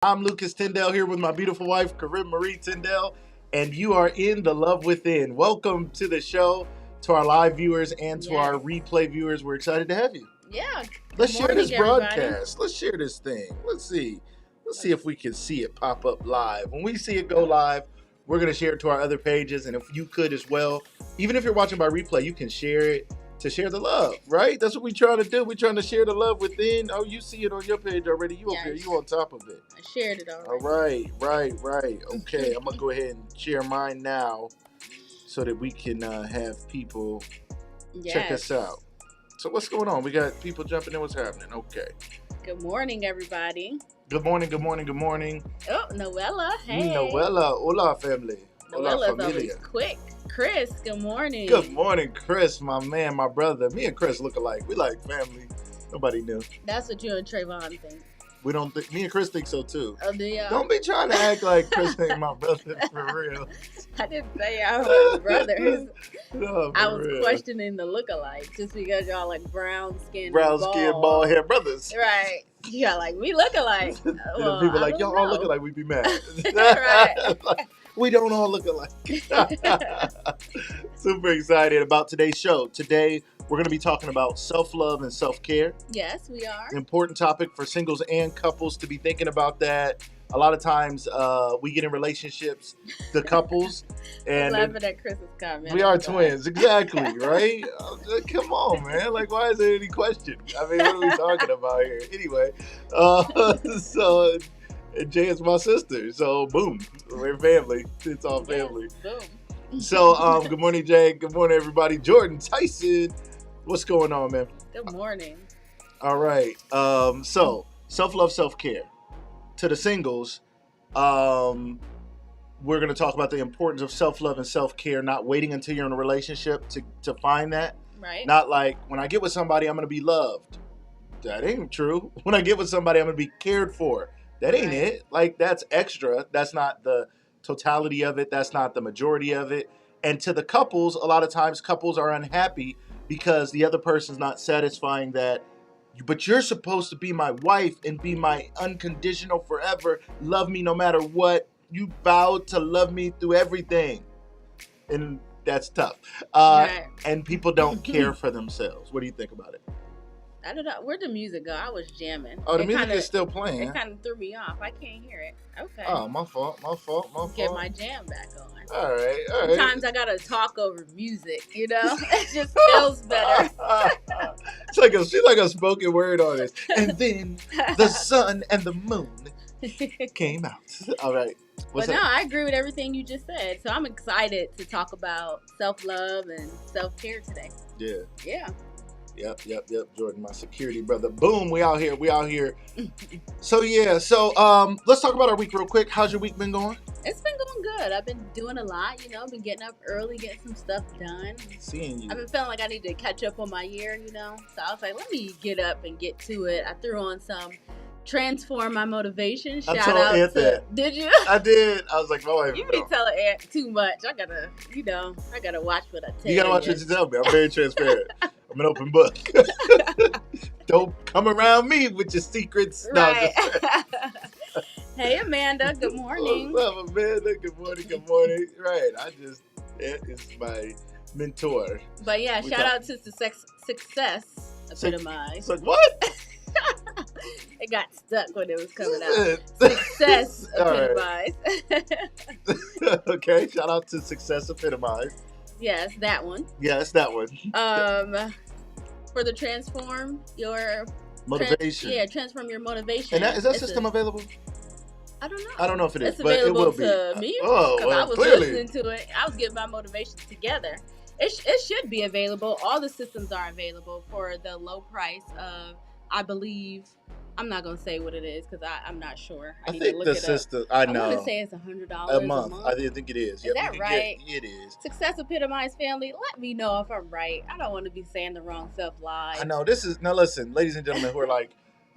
I'm Lucas Tyndale here with my beautiful wife, Corine Marie Tyndale, and you are in The Love Within. Welcome to the show, to our live viewers and to our replay viewers. We're excited to have you. Yeah. Let's share this broadcast. Everybody. Let's share this thing. Let's see if we can see it pop up live. When we see it go live, we're going to share it to our other pages, and if you could as well, even if you're watching by replay, you can share it to share the love, right? That's what we're trying to do. We're trying to share the love within. Oh, you see it on your page already. You up here. You on top of it. I shared it already. All right. Okay, I'm going to go ahead and share mine now so that we can have people check us out. So what's going on? We got people jumping in. What's happening? Okay. Good morning, everybody. Good morning. Oh, Noella. Hey. Noella. Hola, family. Noella's always quick. Chris, good morning. Good morning, Chris, my man, my brother. Me and Chris look alike. We like family. Nobody knew. That's what you and Trayvon think. We don't think. Me and Chris think so too. Oh, do y'all? Don't be trying to act like Chris ain't my brother for real. I didn't say y'all were brothers. No, I was real. questioning the look-alike just because y'all like brown skin, bald hair brothers. Right? Yeah, like we look alike. Well, people like y'all all look alike. We be mad. Right. Like, we don't all look alike. Super excited about today's show. Today, we're going to be talking about self-love and self-care. Yes, we are. An important topic for singles and couples to be thinking about that. A lot of times, we get in relationships, the couples, and laughing at Chris's comment. we are twins, exactly, right? Come on, man. Like, why is there any question? I mean, what are we talking about here? Anyway, so Jay is my sister, so boom, we're family. It's all family. Yes, boom. So, good morning, Jay. Good morning, everybody. Jordan Tyson, what's going on, man? Good morning. All right. So self-love, self-care. To the singles, we're going to talk about the importance of self-love and self-care, not waiting until you're in a relationship to find that. Right. Not like, when I get with somebody, I'm going to be loved. That ain't true. When I get with somebody, I'm going to be cared for. That ain't it. Like, that's extra. That's not the totality of it. That's not the majority of it. And to the couples, a lot of times couples are unhappy because the other person's not satisfying that. But you're supposed to be my wife and be my unconditional forever. Love me no matter what. You vowed to love me through everything. And that's tough. Right. And people don't care for themselves. What do you think about it? I don't know. Where'd the music go? I was jamming. Oh, the music is still playing. It kind of threw me off. I can't hear it. Okay. Oh, my fault. Get my jam back on. All right. Sometimes I gotta talk over music, you know? It just feels better. She's like a spoken word artist. And then the sun and the moon came out. All right. I agree with everything you just said. So I'm excited to talk about self-love and self-care today. Yeah. Yep. Jordan, my security brother. Boom, we out here. So let's talk about our week real quick. How's your week been going? It's been going good. I've been doing a lot, been getting up early, getting some stuff done. Seeing you. I've been feeling like I need to catch up on my year, So I was like, let me get up and get to it. I threw on some Transform My Motivation. Shout out Aunt to that. Did you? I did. I was like, my wife. You be telling Aunt too much. I gotta watch what I tell you. You gotta watch what you tell me. I'm very transparent. I'm an open book. Don't come around me with your secrets. Right. No, hey, Amanda. Good morning. What's up, Amanda? Good morning. Right. It is my mentor. But yeah, shout out to Success Epitomize. What? It got stuck when it was coming out. Success Epitomize. Okay, shout out to Success Epitomize. Yes, that one. Yes, that one. For the Transform Your Motivation. Transform Your Motivation. And is that system available? I don't know. I don't know if it is, it's available but it will to be. me. Well, I was clearly. listening to it. I was getting my motivation together. It should be available. All the systems are available for the low price of, I believe. I'm not gonna say what it is because I'm not sure. I need think to look the it system. up. I know. I want to say it's $100 a month. I think it is. Is that right? It is. Success Epitomize family. Let me know if I'm right. I don't want to be saying the wrong stuff live. I know this is now. Listen, ladies and gentlemen, who are like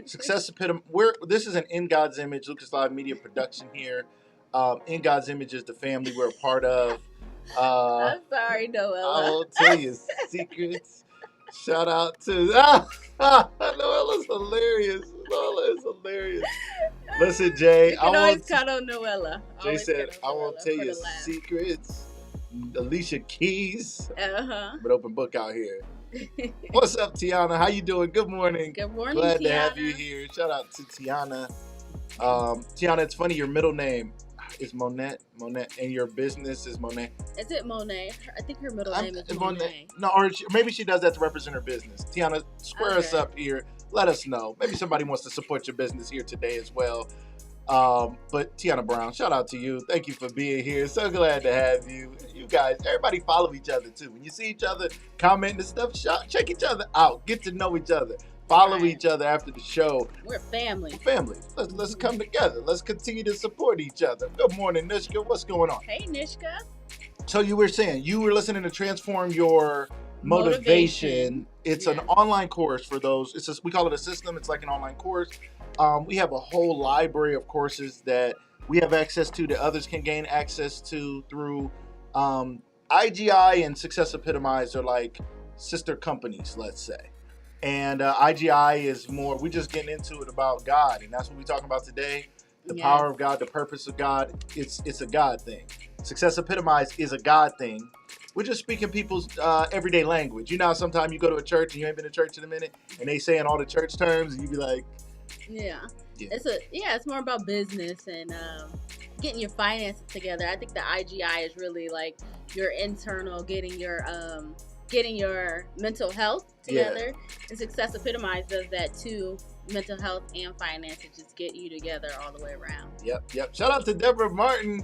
Success Epitomize. This is an In God's Image Lucas Live Media production here. In God's Image is the family we're a part of. I'm sorry, Noella. I'll tell you secrets. Shout out to Noella's hilarious. Lola is hilarious. Listen, Jay, You can always count on Noella. Jay said, I won't tell you secrets. Alicia Keys. But open book out here. What's up, Tiana? How you doing? Good morning. Good morning, Glad Tiana. to have you here. Shout out to Tiana. Tiana, it's funny, your middle name is Monette, and your business is Monet. Is it Monet? I think her middle name is Monet. No, or maybe she does that to represent her business. Tiana, square us up here. Let us know. Maybe somebody wants to support your business here today as well. But Tiana Brown, shout out to you. Thank you for being here. So glad to have you. You guys, everybody follow each other too. When you see each other commenting and stuff, check each other out. Get to know each other. Follow each other after the show. We're family. Family. Let's come together. Let's continue to support each other. Good morning, Nishka. What's going on? Hey, Nishka. So you were saying you were listening to Transform Your Motivation. It's an online course for those. We call it a system. It's like an online course. We have a whole library of courses that we have access to that others can gain access to through IGI and Success Epitomize are like sister companies, let's say. And IGI is more, we're just getting into it about God. And that's what we're talking about today. The power of God, the purpose of God. It's a God thing. Success Epitomize is a God thing. We're just speaking people's everyday language. You know, sometimes you go to a church and you ain't been to church in a minute and they saying all the church terms and you be like, it's more about business and getting your finances together. I think the IGI is really like your internal, getting your mental health together. And Success Epitomize does that too. Mental health and finances just get you together all the way around. Yep. Shout out to Deborah Martin.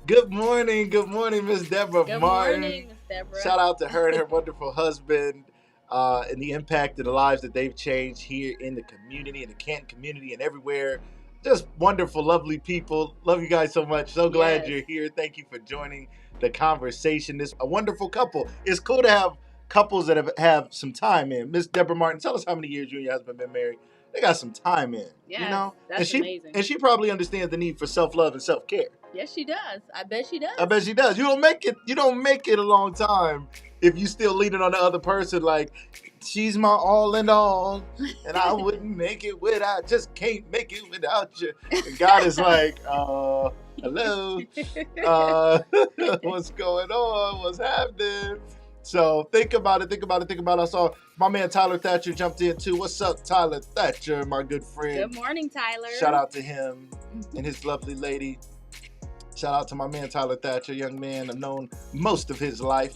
Good morning, Miss Deborah Martin. Good morning, Miss Deborah. Shout out to her and her wonderful husband and the impact of the lives that they've changed here in the community, in the Canton community and everywhere. Just wonderful, lovely people. Love you guys so much. So glad you're here. Thank you for joining the conversation. This a wonderful couple. It's cool to have couples that have some time in. Miss Deborah Martin, tell us how many years you and your husband been married. They got some time in. Yes, you know? That's amazing. And she probably understands the need for self-love and self-care. Yes, she does. I bet she does. You don't make it a long time if you still leaning on the other person like she's my all in all and I wouldn't make it without, just can't make it without you. And God is like, hello. What's going on? What's happening? So think about it. I saw my man Tyler Thatcher jumped in too. What's up, Tyler Thatcher, my good friend? Good morning, Tyler. Shout out to him and his lovely lady. Shout out to my man Tyler Thatcher, young man I've known most of his life.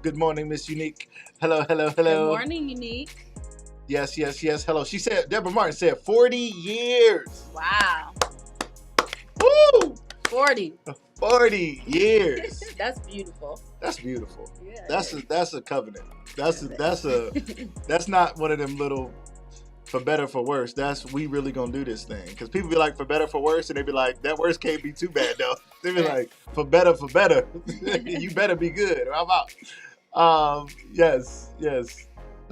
Good morning, Miss Unique. Hello. Good morning, Unique. Yes. Hello. She said, Deborah Martin said 40 years. Wow. Woo! 40 years. That's beautiful. Yeah, that's a covenant. That's not one of them little for better for worse. We really gonna do this thing. Because people be like for better for worse and they be like that worse can't be too bad though. They be like for better. You better be good or I'm out. Yes.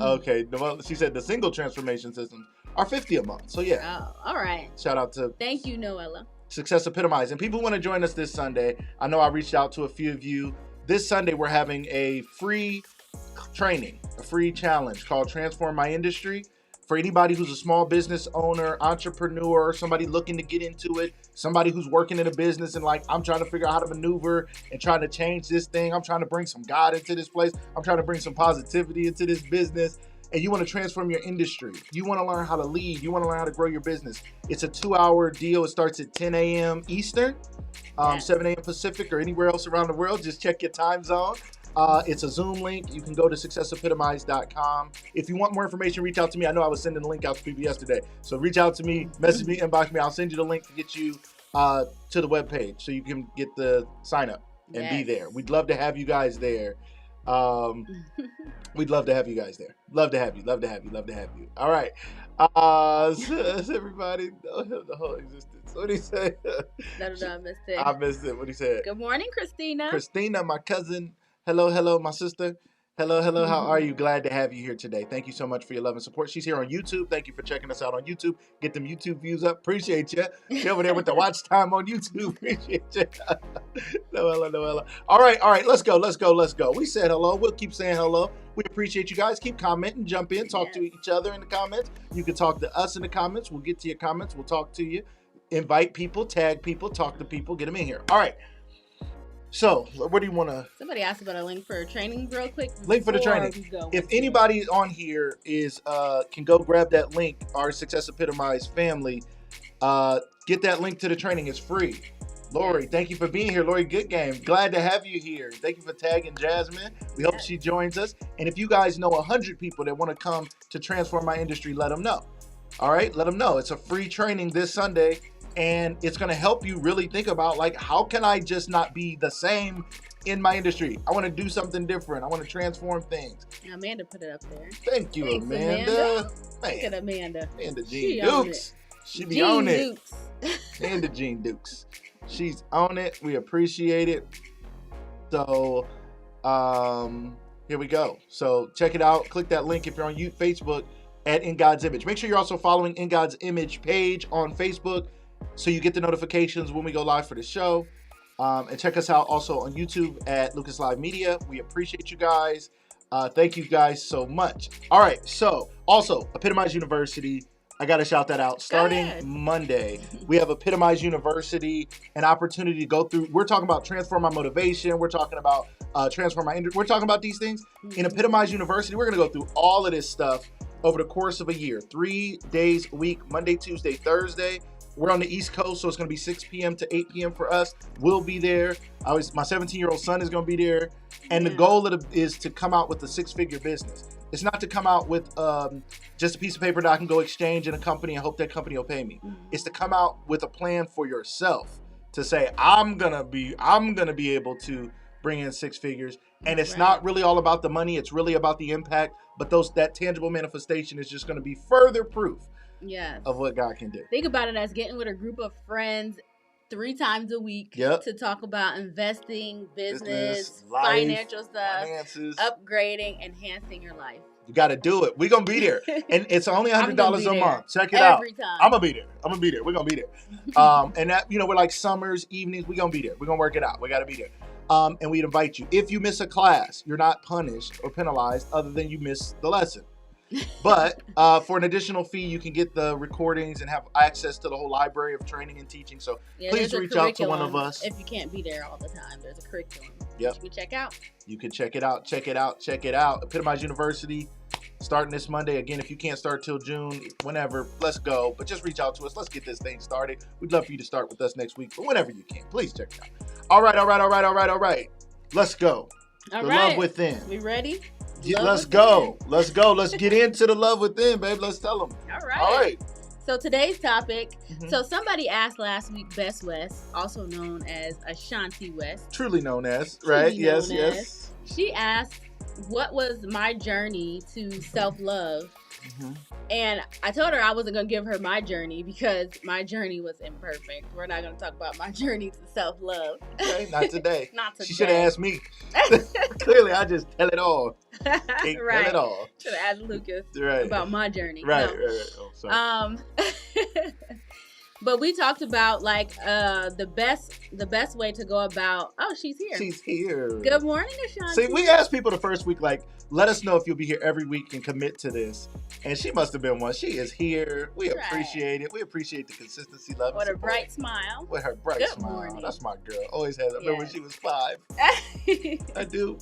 Okay. She said the single transformation systems are $50 a month. So yeah. Oh, all right. Shout out to thank you, Noella. Success Epitomize. And people want to join us this Sunday. I know I reached out to a few of you. This Sunday, we're having a free training, a free challenge called Transform My Industry. For anybody who's a small business owner, entrepreneur, somebody looking to get into it, somebody who's working in a business and like, I'm trying to figure out how to maneuver and trying to change this thing. I'm trying to bring some God into this place. I'm trying to bring some positivity into this business. And you want to transform your industry. You want to learn how to lead. You want to learn how to grow your business. It's a 2-hour deal. It starts at 10 a.m. Eastern, 7 a.m. Pacific, or anywhere else around the world. Just check your time zone. It's a Zoom link. You can go to successepitomize.com. If you want more information, reach out to me. I know I was sending the link out to people yesterday. So reach out to me, message me, inbox me. I'll send you the link to get you to the webpage so you can get the sign up and be there. We'd love to have you guys there. We'd love to have you guys there. Love to have you. All right. Everybody know the whole existence. What did he say? No, I missed it. I missed it. What did he say? Good morning, Christina. Christina, my cousin. Hello, my sister. Hello, hello. How are you? Glad to have you here today. Thank you so much for your love and support. She's here on YouTube. Thank you for checking us out on YouTube. Get them YouTube views up. Appreciate you. She over there with the watch time on YouTube. Appreciate you. Noella, Noella. All right. Let's go. We said hello. We'll keep saying hello. We appreciate you guys. Keep commenting. Jump in. Talk to each other in the comments. You can talk to us in the comments. We'll get to your comments. We'll talk to you. Invite people. Tag people. Talk to people. Get them in here. All right. So, what do you want to... Somebody asked about a link for training real quick. Link for the training. If anybody on here is can go grab that link, our Success Epitomize family, get that link to the training. It's free. Lori, thank you for being here. Lori Good Game, glad to have you here. Thank you for tagging Jasmine. We hope she joins us. And if you guys know 100 people that want to come to Transform My Industry, let them know. All right, let them know. It's a free training this Sunday. And it's going to help you really think about, like, how can I just not be the same in my industry? I want to do something different. I want to transform things. Amanda put it up there. Thank you, Thanks, Amanda. Look at Amanda. Amanda Jean Dukes. She be on it. Amanda Jean Dukes. She's on it. We appreciate it. So, here we go. So check it out. Click that link if you're on Facebook at In God's Image. Make sure you're also following In God's Image page on Facebook, so you get the notifications when we go live for the show. And check us out also on YouTube at Lucas Live Media. We appreciate you guys. Thank you guys so much. All right. So also Epitomize University. I got to shout that out. Starting Monday, we have Epitomize University, an opportunity to go through. We're talking about transform my motivation. We're talking about transform my industry. We're talking about these things. In Epitomize University, we're going to go through all of this stuff over the course of a year. 3 days a week, Monday, Tuesday, Thursday. We're on the East Coast, so it's going to be 6 p.m. to 8 p.m. for us. We'll be there. My 17-year-old son is going to be there. And the goal is to come out with a 6-figure business. It's not to come out with just a piece of paper that I can go exchange in a company and hope that company will pay me. It's to come out with a plan for yourself to say, I'm gonna be able to bring in 6 figures. And it's not really all about the money. It's really about the impact. But that tangible manifestation is just going to be further proof of what God can do. Think about it as getting with a group of friends 3 times a week to talk about investing, business, life, financial stuff, finances, upgrading, enhancing your life. You got to do it. We're going to be there. And it's only $100 a month. Check it out. Every time. I'm going to be there. We're going to be there. And that, we're like summers, evenings. We're going to be there. We're going to work it out. We got to be there. And we'd invite you. If you miss a class, you're not punished or penalized other than you miss the lesson. But for an additional fee, you can get the recordings and have access to the whole library of training and teaching. So please reach out to one of us. If you can't be there all the time, there's a curriculum you can check out. You can check it out. Epitomize University, starting this Monday. Again, if you can't start till June, whenever, let's go. But just reach out to us. Let's get this thing started. We'd love for you to start with us next week. But whenever you can, please check it out. All right. Let's go. The love within. We ready? Let's go. Let's get into the love within, babe. Let's tell them. All right. So today's topic. So somebody asked last week, Best West, also known as Ashanti West. Truly known as, right? Yes. She asked, what was my journey to self-love? And I told her I wasn't going to give her my journey because my journey was imperfect. We're not going to talk about my journey to self-love. Okay, not today. Not today. She should have asked me. Clearly, I just tell it all. Tell it all. Should have asked Lucas about my journey. Right. Oh, sorry. But we talked about the best way to go about. Oh, she's here. She's here. Good morning, Ashanti. See, we asked people the first week, let us know if you'll be here every week and commit to this. And she must have been one. She is here. We appreciate it. We appreciate the consistency, love, and support. With a bright smile. With her bright smile. Morning. That's my girl. Always has. I remember when she was 5. I do.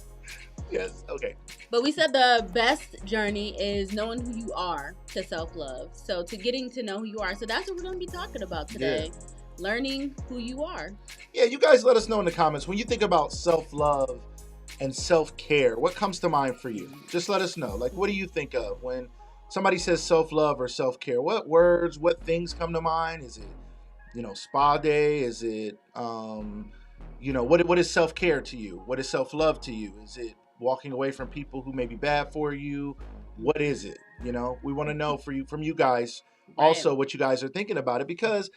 Yes. Okay. But we said the best journey is knowing who you are to self-love. So to getting to know who you are. So that's what we're going to be talking about today. Yeah. Learning who you are. Yeah, you guys let us know in the comments. When you think about self-love and self-care, what comes to mind for you? Just let us know. What do you think of when somebody says self-love or self-care? What words, what things come to mind? Is it, spa day? Is it, what is self-care to you? What is self-love to you? Is it walking away from people who may be bad for you? What is it? We want to know from you guys also what you guys are thinking about it, because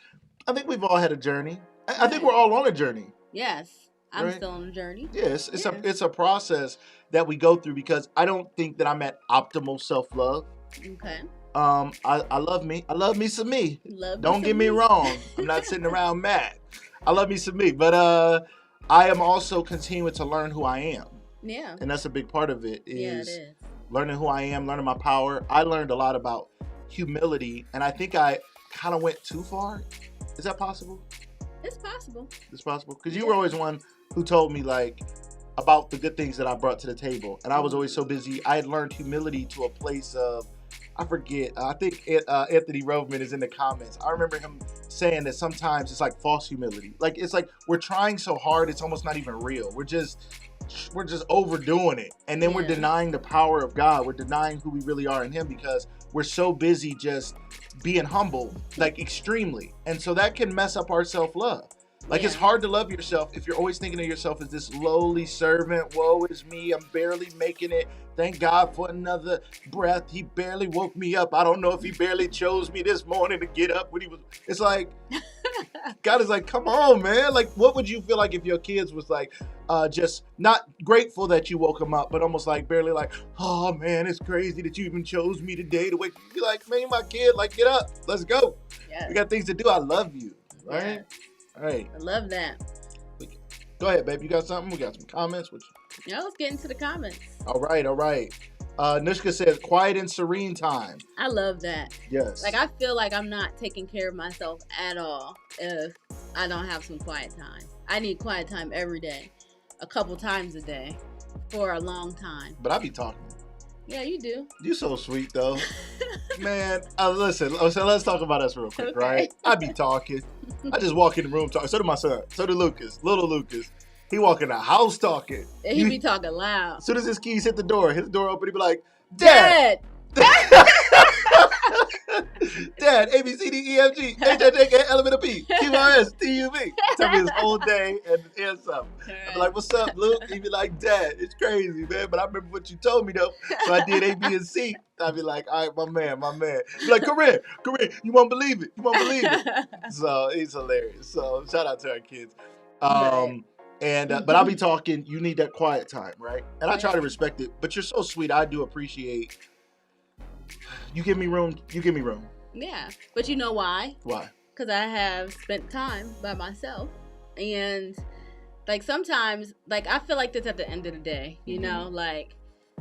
I think we've all had a journey. I think we're all on a journey. Yes. I'm right? still on the journey. Yes, it's a process that we go through because I don't think that I'm at optimal self-love. Okay. I love me. I love me some me. Love Don't me get some me me. wrong. I'm not sitting around mad. I love me some me, but I am also continuing to learn who I am, Yeah. and that's a big part of it. Yeah, it Is is. learning who I am, learning my power. I learned a lot about humility, and I think I kind of went too far. Is that possible? It's possible. It's possible because you Yeah. were always one who told me like about the good things that I brought to the table, and I was always so busy. I had learned humility to a place of, I forget. I think Anthony Roveman is in the comments. I remember him saying that sometimes it's like false humility. Like it's like we're trying so hard, it's almost not even real. We're just overdoing it, and then we're Yeah. denying the power of God. We're denying who we really are in Him because we're so busy just being humble, like extremely, and so that can mess up our self-love. Like it's Yeah. hard to love yourself if you're always thinking of yourself as this lowly servant. Woe is me, I'm barely making it. Thank God for another breath. He barely woke me up. I don't know if he barely chose me this morning to get up when he was. It's like God is like, come on, man. Like, what would you feel like if your kids was like, just not grateful that you woke them up, but almost like barely like, oh man, it's crazy that you even chose me today to wake. You'd be like, man, my kid, like, get up, let's go. Yes. We got things to do. I love you, right? Yes. All right. I love that. Go ahead, babe. You got something? We got some comments. Yeah, let's get into the comments. All right. Nushka says, quiet and serene time. I love that. Yes. Like, I feel like I'm not taking care of myself at all if I don't have some quiet time. I need quiet time every day, a couple times a day, for a long time. But I be talking. Yeah, you do. You so sweet, though. Man, listen, so let's talk about us real quick, Okay. right? I be talking. I just walk in the room talking. So do my son. So do Lucas. Little Lucas. He walk in the house talking. And he be talking loud. As soon as his keys hit the door open, he be like, Dad! Dad, A, B, C, D, E, F, G, H, I, J, K, L, M, N, O, P, Q, R, S, T, U, V. Tell me his whole day and something. I be like, what's up, Luke? He be like, Dad, it's crazy, man, but I remember what you told me, though. So I did A, B, and C. I be like, all right, my man. He be like, Corine, you won't believe it. So he's hilarious. So shout out to our kids. Right. But I'll be talking, you need that quiet time, right? And I try to respect it, but you're so sweet. I do appreciate you give me room. Yeah, but you know why? Why? Because I have spent time by myself, and like sometimes, like I feel like this at the end of the day, you know, like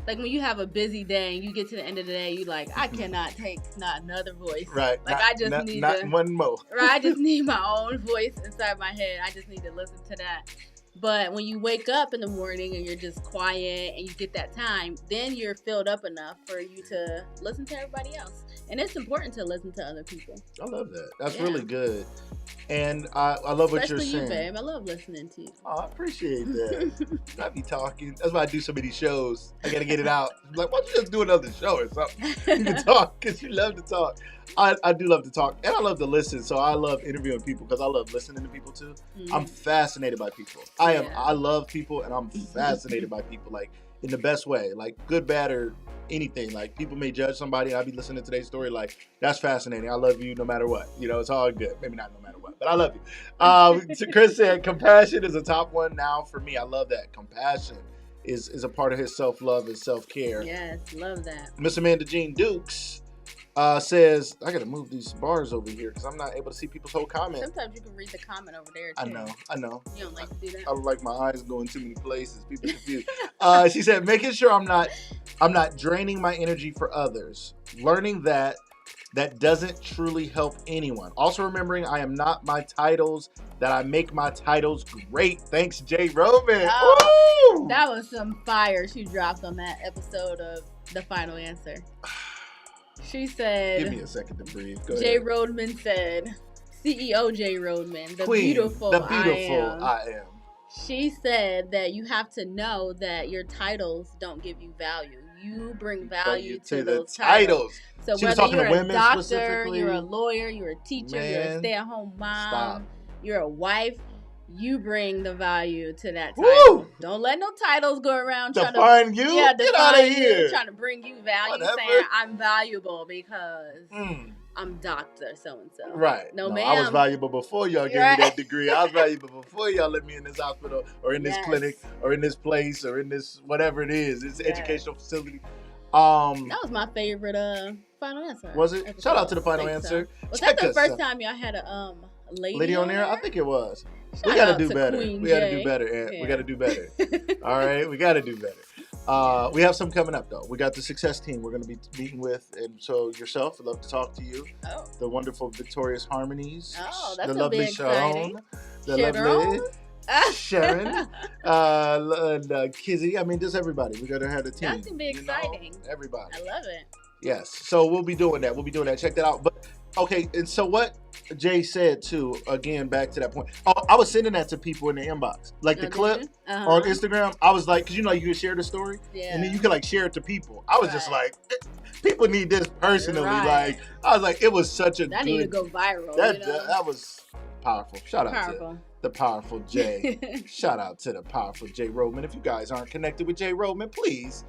when you have a busy day and you get to the end of the day, you like, I cannot take not another voice. Right. Like I just need one more. Right. I just need my own voice inside my head. I just need to listen to that. But when you wake up in the morning and you're just quiet and you get that time, then you're filled up enough for you to listen to everybody else. And it's important to listen to other people. I love that. That's really good. And I love what you're saying. Especially you, babe. I love listening to you. Oh, I appreciate that. I be talking. That's why I do so many shows. I got to get it out. I'm like, why don't you just do another show or something? You can talk because you love to talk. I do love to talk. And I love to listen. So I love interviewing people because I love listening to people too. Mm-hmm. I'm fascinated by people. I love people and I'm fascinated by people, like in the best way, like good, bad, or anything. Like people may judge somebody and I'll be listening to their story like, that's fascinating. I love you no matter what. You know, it's all good. Maybe not no matter what, but I love you. So Chris said compassion is a top one now for me. I love that. Compassion is a part of his self-love and self-care. Yes, love that. Miss Amanda Jean Dukes says, I gotta move these bars over here because I'm not able to see people's whole comments. Sometimes you can read the comment over there too. I know. You don't like to do that? I like my eyes going too many places. People confused. She said, making sure I'm not draining my energy for others. Learning that doesn't truly help anyone. Also remembering I am not my titles, that I make my titles great. Thanks, Jay Roman. Oh, that was some fire she dropped on that episode of The Final Answer. She said, give me a second to breathe. Go Jay ahead. Rodman said, CEO Jay Rodman, the Queen, beautiful I am. She said that you have to know that your titles don't give you value. You bring value to those titles. So she whether you're a doctor, you're a lawyer, you're a teacher, you're a stay-at-home mom, you're a wife, you bring the value to that title. Woo! Don't let no titles go around trying to find you. Yeah, get out of here. Trying to bring you value, saying I'm valuable because I'm Dr. So-and-so. Right. No, I was ma'am. valuable before y'all gave me that degree. I was valuable before y'all let me in this hospital or in this clinic or in this place or in this whatever it is. It's educational facility. That was my favorite final answer. Was it? Shout out to the final answer. Was that the first time y'all had a lady on there? I think it was. We got to do better. We got to do better, Aunt. Yeah. We got to do better. All right? We got to do better. We have some coming up, though. We got the success team we're going to be meeting with. And so yourself, I'd love to talk to you. Oh. The wonderful Victorious Harmonies. Oh, that's the a lovely big exciting. The lovely Sharon. And Kizzy. I mean, just everybody. We got to have the team. That's going to be exciting. Everybody. I love it. Yes. So we'll be doing that. Check that out. But okay, and so what Jay said too, again, back to that point. I was sending that to people in the inbox. Like the clip on Instagram. I was like, because you can share the story. Yeah. And then you can like share it to people. I was just like, people need this personally. Right. Like, I was like, it was such a that need to go viral. That was powerful. Shout out to the powerful Jay. Shout out to the powerful Jay Roman. If you guys aren't connected with Jay Roman, please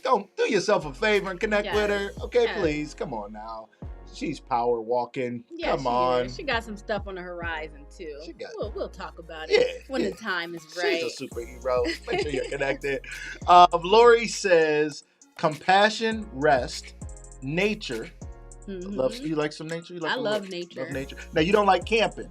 don't do yourself a favor and connect with her. Okay, please. Come on now. She's power walking. Yeah, Come on. She got some stuff on the horizon too. We'll talk about it when the time is right. She's a superhero. Make sure you're connected. Lori says, compassion, rest, nature. Mm-hmm. You like some nature? I love nature. Love nature. Now you don't like camping.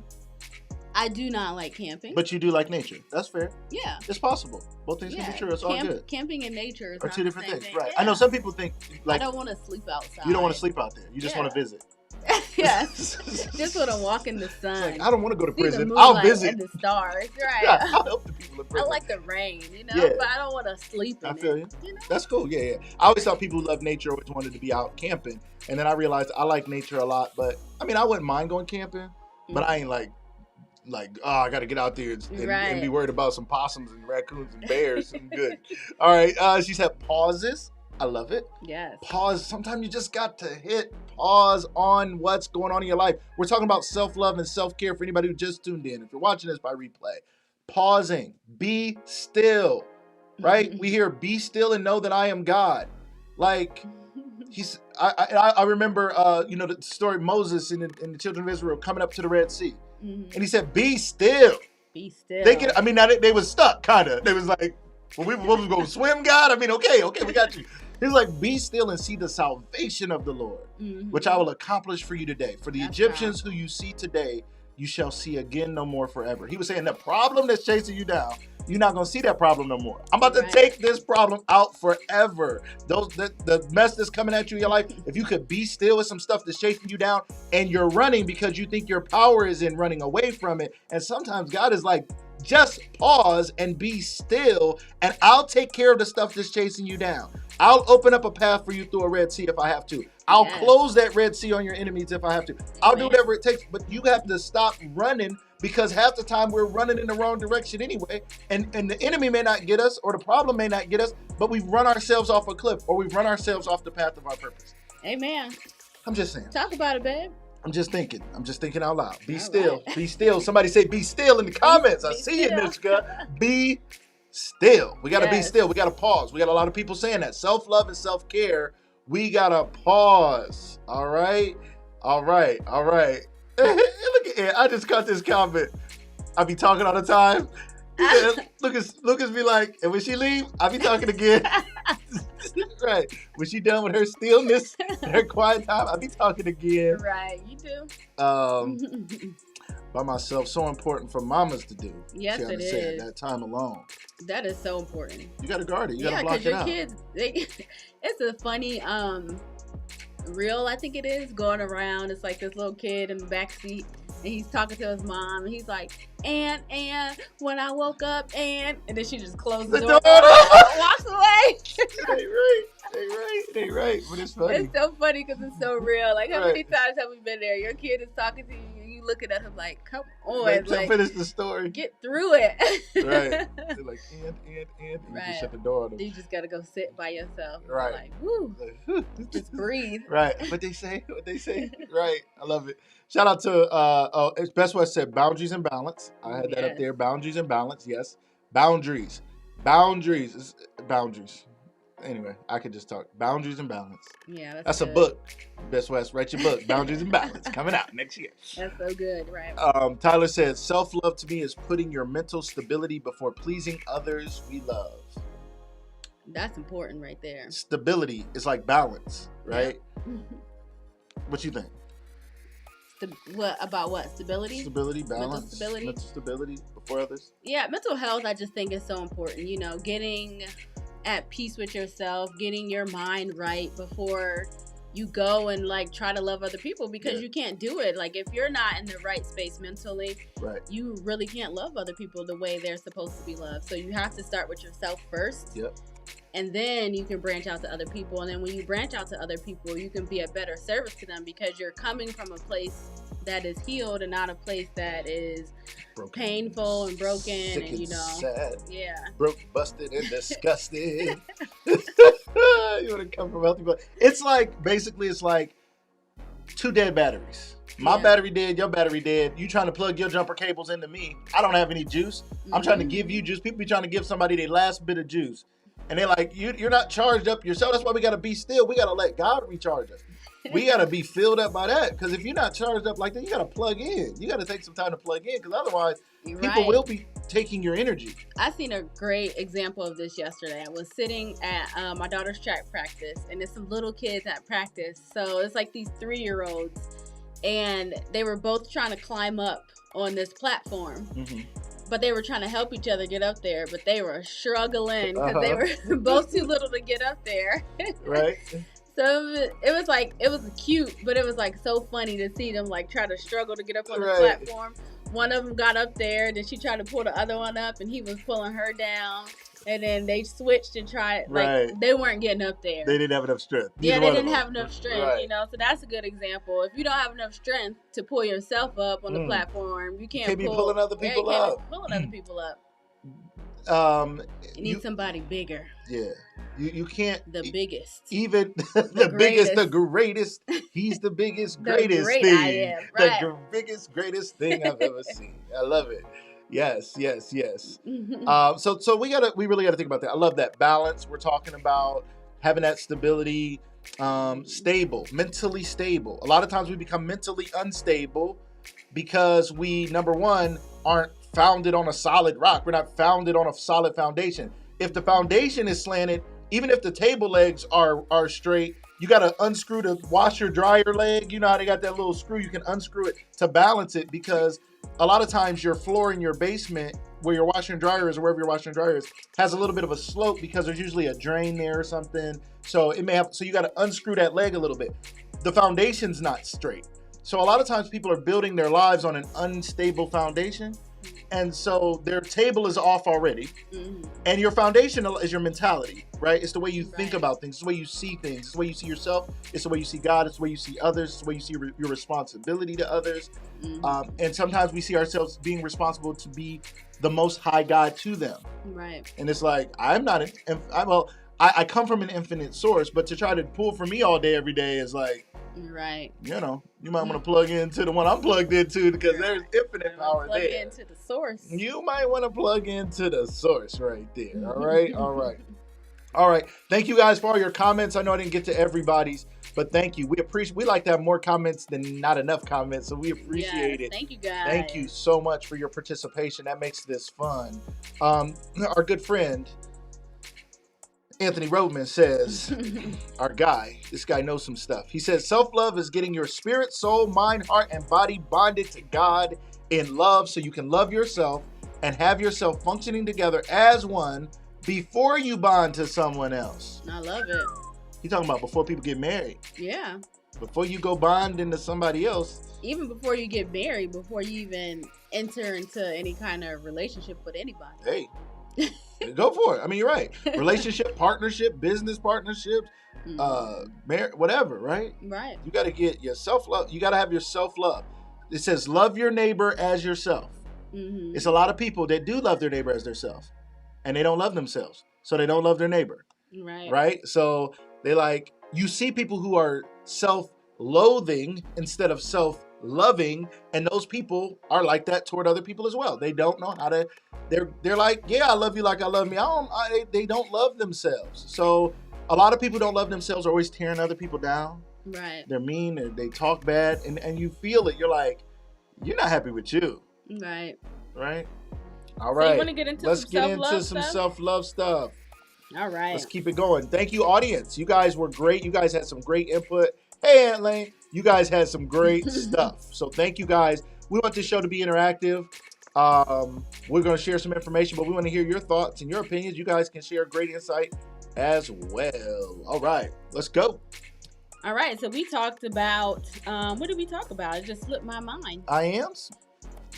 I do not like camping. But you do like nature. That's fair. Yeah. It's possible. Both things can be true. It's all good. Camping and nature are two different things. Right. Yeah. I know some people think like I don't want to sleep outside. You don't want to sleep out there. You just want to visit. Yes. Just want to walk in the sun. Like, I don't want to go to prison. I'll visit. And the stars. Right. Yeah, I'll help the people in prison. I like the rain, but I don't want to sleep in I feel you. That's cool. Yeah. I always thought people who love nature always wanted to be out camping. And then I realized I like nature a lot. But I mean, I wouldn't mind going camping. But I ain't like, I got to get out there and be worried about some possums and raccoons and bears. I'm good. All right. She said pauses. I love it. Yes. Pause. Sometimes you just got to hit pause on what's going on in your life. We're talking about self-love and self-care for anybody who just tuned in. If you're watching this by replay, pausing, be still, right? We hear be still and know that I am God. Like I remember, the story of Moses and the children of Israel coming up to the Red Sea. And he said, be still. Be still. They was stuck, kind of. They was like, well, we was going to swim, God? I mean, okay, we got you. He was like, be still and see the salvation of the Lord, which I will accomplish for you today. For the Egyptians who you see today, you shall see again no more forever. He was saying the problem that's chasing you down, you're not going to see that problem no more. I'm about to take this problem out forever. The mess that's coming at you in your life, if you could be still with some stuff that's chasing you down and you're running because you think your power is in running away from it. And sometimes God is like, just pause and be still, and I'll take care of the stuff that's chasing you down. I'll open up a path for you through a Red Sea if I have to. I'll close that Red Sea on your enemies if I have to. I'll do whatever it takes, but you have to stop running because half the time we're running in the wrong direction anyway, and the enemy may not get us or the problem may not get us, but we've run ourselves off a cliff or we've run ourselves off the path of our purpose. Amen. I'm just saying. Talk about it, babe. I'm just thinking out loud. Be still. Right. Be still. Somebody say be still in the comments. I see you, Nishka. Be still. We got to be still. We got to pause. We got a lot of people saying that. Self-love and self-care. We got to pause. All right. Look at it. I just got this comment. I be talking all the time. Lucas be like, and when she leave, I be talking again. Right. When she done with her stillness, her quiet time, I be talking again. Right, you do. By myself, so important for mamas to do. Yes, it is. That time alone. That is so important. You got to guard it. You got to block it out. Yeah, because your kids, it's a funny reel, I think it is, going around. It's like this little kid in the backseat. And he's talking to his mom, and he's like, and when I woke up, and then she just closed the door, walks away. It ain't right, but it's funny. It's so funny because it's so real. Like, how many times have we been there? Your kid is talking to you, and you looking at him like, come on. Like, finish the story. Get through it. Right. They're like, and you just shut the door on them. You just got to go sit by yourself. Right. Like, woo. Just breathe. Right. What they say. Right. I love it. Shout out to, Best West said boundaries and balance. I had that up there. Boundaries and balance. Yes. Boundaries. Anyway, I could just talk boundaries and balance. Yeah, That's a good. book. Best West, write your book, Boundaries and Balance, coming out next year. That's so good, right? Tyler says, self-love to me is putting your mental stability before pleasing others we love. That's important right there. Stability is like balance, right? Yep. What you think? What about what? Stability? Stability, balance, Mental stability before others. Yeah, mental health I just think is so important. You know, getting at peace with yourself, getting your mind right before you go and like try to love other people, because you can't do it. Like if you're not in the right space mentally, right, you really can't love other people the way they're supposed to be loved. So you have to start with yourself first. Yep. And then you can branch out to other people. And then when you branch out to other people, you can be a better service to them, because you're coming from a place that is healed and not a place that is broken, painful and broken. Sick and sad. Yeah. Broke, busted, and disgusted. You want to come from healthy, but it's like, basically, it's like two dead batteries. My battery dead, your battery dead. You trying to plug your jumper cables into me. I don't have any juice. I'm trying to give you juice. People be trying to give somebody their last bit of juice. And they're like, you're not charged up yourself. That's why we got to be still. We got to let God recharge us. We got to be filled up by that. Because if you're not charged up like that, you got to plug in. You got to take some time to plug in. Because otherwise, people will be taking your energy. I seen a great example of this yesterday. I was sitting at my daughter's track practice. And there's some little kids at practice. So it's like these 3-year-olds. And they were both trying to climb up on this platform. Mm-hmm. But they were trying to help each other get up there, but they were struggling because they were both too little to get up there. Right. So it was cute, but it was like so funny to see them like try to struggle to get up on the platform. One of them got up there, then she tried to pull the other one up, and he was pulling her down. And then they switched and tried, like, they weren't getting up there. They didn't have enough strength. Yeah, they didn't have enough strength, you know. So that's a good example. If you don't have enough strength to pull yourself up on the platform, you can't be pulling other people up. Pulling other people up. You need somebody bigger. Yeah. You can't. The biggest. Even the biggest, the greatest. He's the biggest, greatest thing. I am, right. The biggest, greatest thing I've ever seen. I love it. Yes. So we really gotta think about that. I love that balance. We're talking about having that stability, stable, mentally stable. A lot of times we become mentally unstable because we, number one, aren't founded on a solid rock. We're not founded on a solid foundation. If the foundation is slanted, even if the table legs are straight, you got to unscrew the washer dryer leg. You know how they got that little screw? You can unscrew it to balance it, because a lot of times your floor in your basement where your washer and dryer is, or wherever your washer and dryer is, has a little bit of a slope because there's usually a drain there or something. So you got to unscrew that leg a little bit. The foundation's not straight. So a lot of times people are building their lives on an unstable foundation. And so their table is off already. Mm-hmm. And your foundation is your mentality, right? It's the way you think about things. It's the way you see things. It's the way you see yourself. It's the way you see God. It's the way you see others. It's the way you see your responsibility to others. Mm-hmm. And sometimes we see ourselves being responsible to be the most high God to them. Right. And it's like, I come from an infinite source, but to try to pull from me all day, every day is like, right. You know, you might want to plug into the one I'm plugged into, because there's infinite power there. Plug into the source. You might want to plug into the source right there. All right. All right. Thank you guys for all your comments. I know I didn't get to everybody's, but thank you. We like to have more comments than not enough comments, so we appreciate it. Thank you guys. Thank you so much for your participation. That makes this fun. Our good friend Anthony Rodman says, this guy knows some stuff. He says, self-love is getting your spirit, soul, mind, heart, and body bonded to God in love, so you can love yourself and have yourself functioning together as one before you bond to someone else. I love it. He's talking about before people get married. Yeah. Before you go bond into somebody else. Even before you get married, before you even enter into any kind of relationship with anybody. Hey. Go for it. I mean, you're right. Relationship, partnership, business partnerships, whatever, right? Right. You got to get your self-love. You got to have your self-love. It says, love your neighbor as yourself. Mm-hmm. It's a lot of people that do love their neighbor as themselves, and they don't love themselves, so they don't love their neighbor. Right. Right? So you see people who are self-loathing instead of self-loving, and those people are like that toward other people as well. They don't know how to. They're like, yeah, I love you like I love me. They don't love themselves. So a lot of people don't love themselves, are always tearing other people down. Right. They're mean, or they talk bad, and you feel it. You're like, you're not happy with you. Right. Right? All So right. you want to get into Let's some get self-love into some stuff? self-love stuff. All right. Let's keep it going. Thank you, audience. You guys were great. You guys had some great input. Hey, Aunt Lane. You guys had some great stuff. So thank you guys. We want this show to be interactive. We're going to share some information, but we want to hear your thoughts and your opinions. You guys can share great insight as well. All right. Let's go. All right. So we talked about, what did we talk about? It just slipped my mind. I am.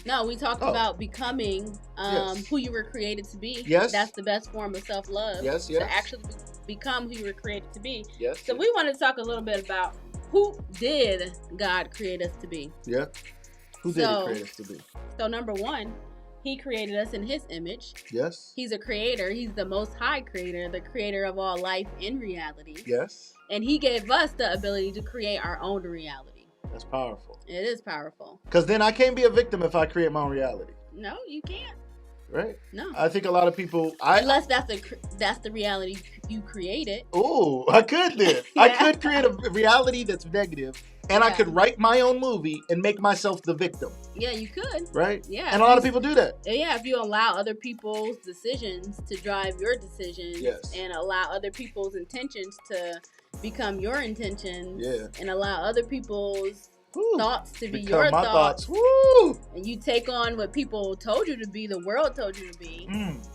No, we talked about becoming Yes. who you were created to be. Yes. That's the best form of self-love. Yes, To yes. actually become who you were created to be. Yes. So we want to talk a little bit about who did God create us to be. Yeah. Who did he create us to be? So number one, he created us in his image. Yes. He's a creator. He's the most high creator, the creator of all life in reality. Yes. And he gave us the ability to create our own reality. That's powerful. It is powerful. Because then I can't be a victim if I create my own reality. No, you can't. Right? No. I think a lot of people... Unless that's the reality you created. Oh, I could then. Yeah. I could create a reality that's negative, and I could write my own movie and make myself the victim. Yeah, you could. Right? Yeah. And a lot of people do that. Yeah, if you allow other people's decisions to drive your decisions. Yes. And allow other people's intentions to become your intentions. Yeah. And allow other people's thoughts to be Become your my thoughts. Woo! And you take on what people told you to be, the world told you to be,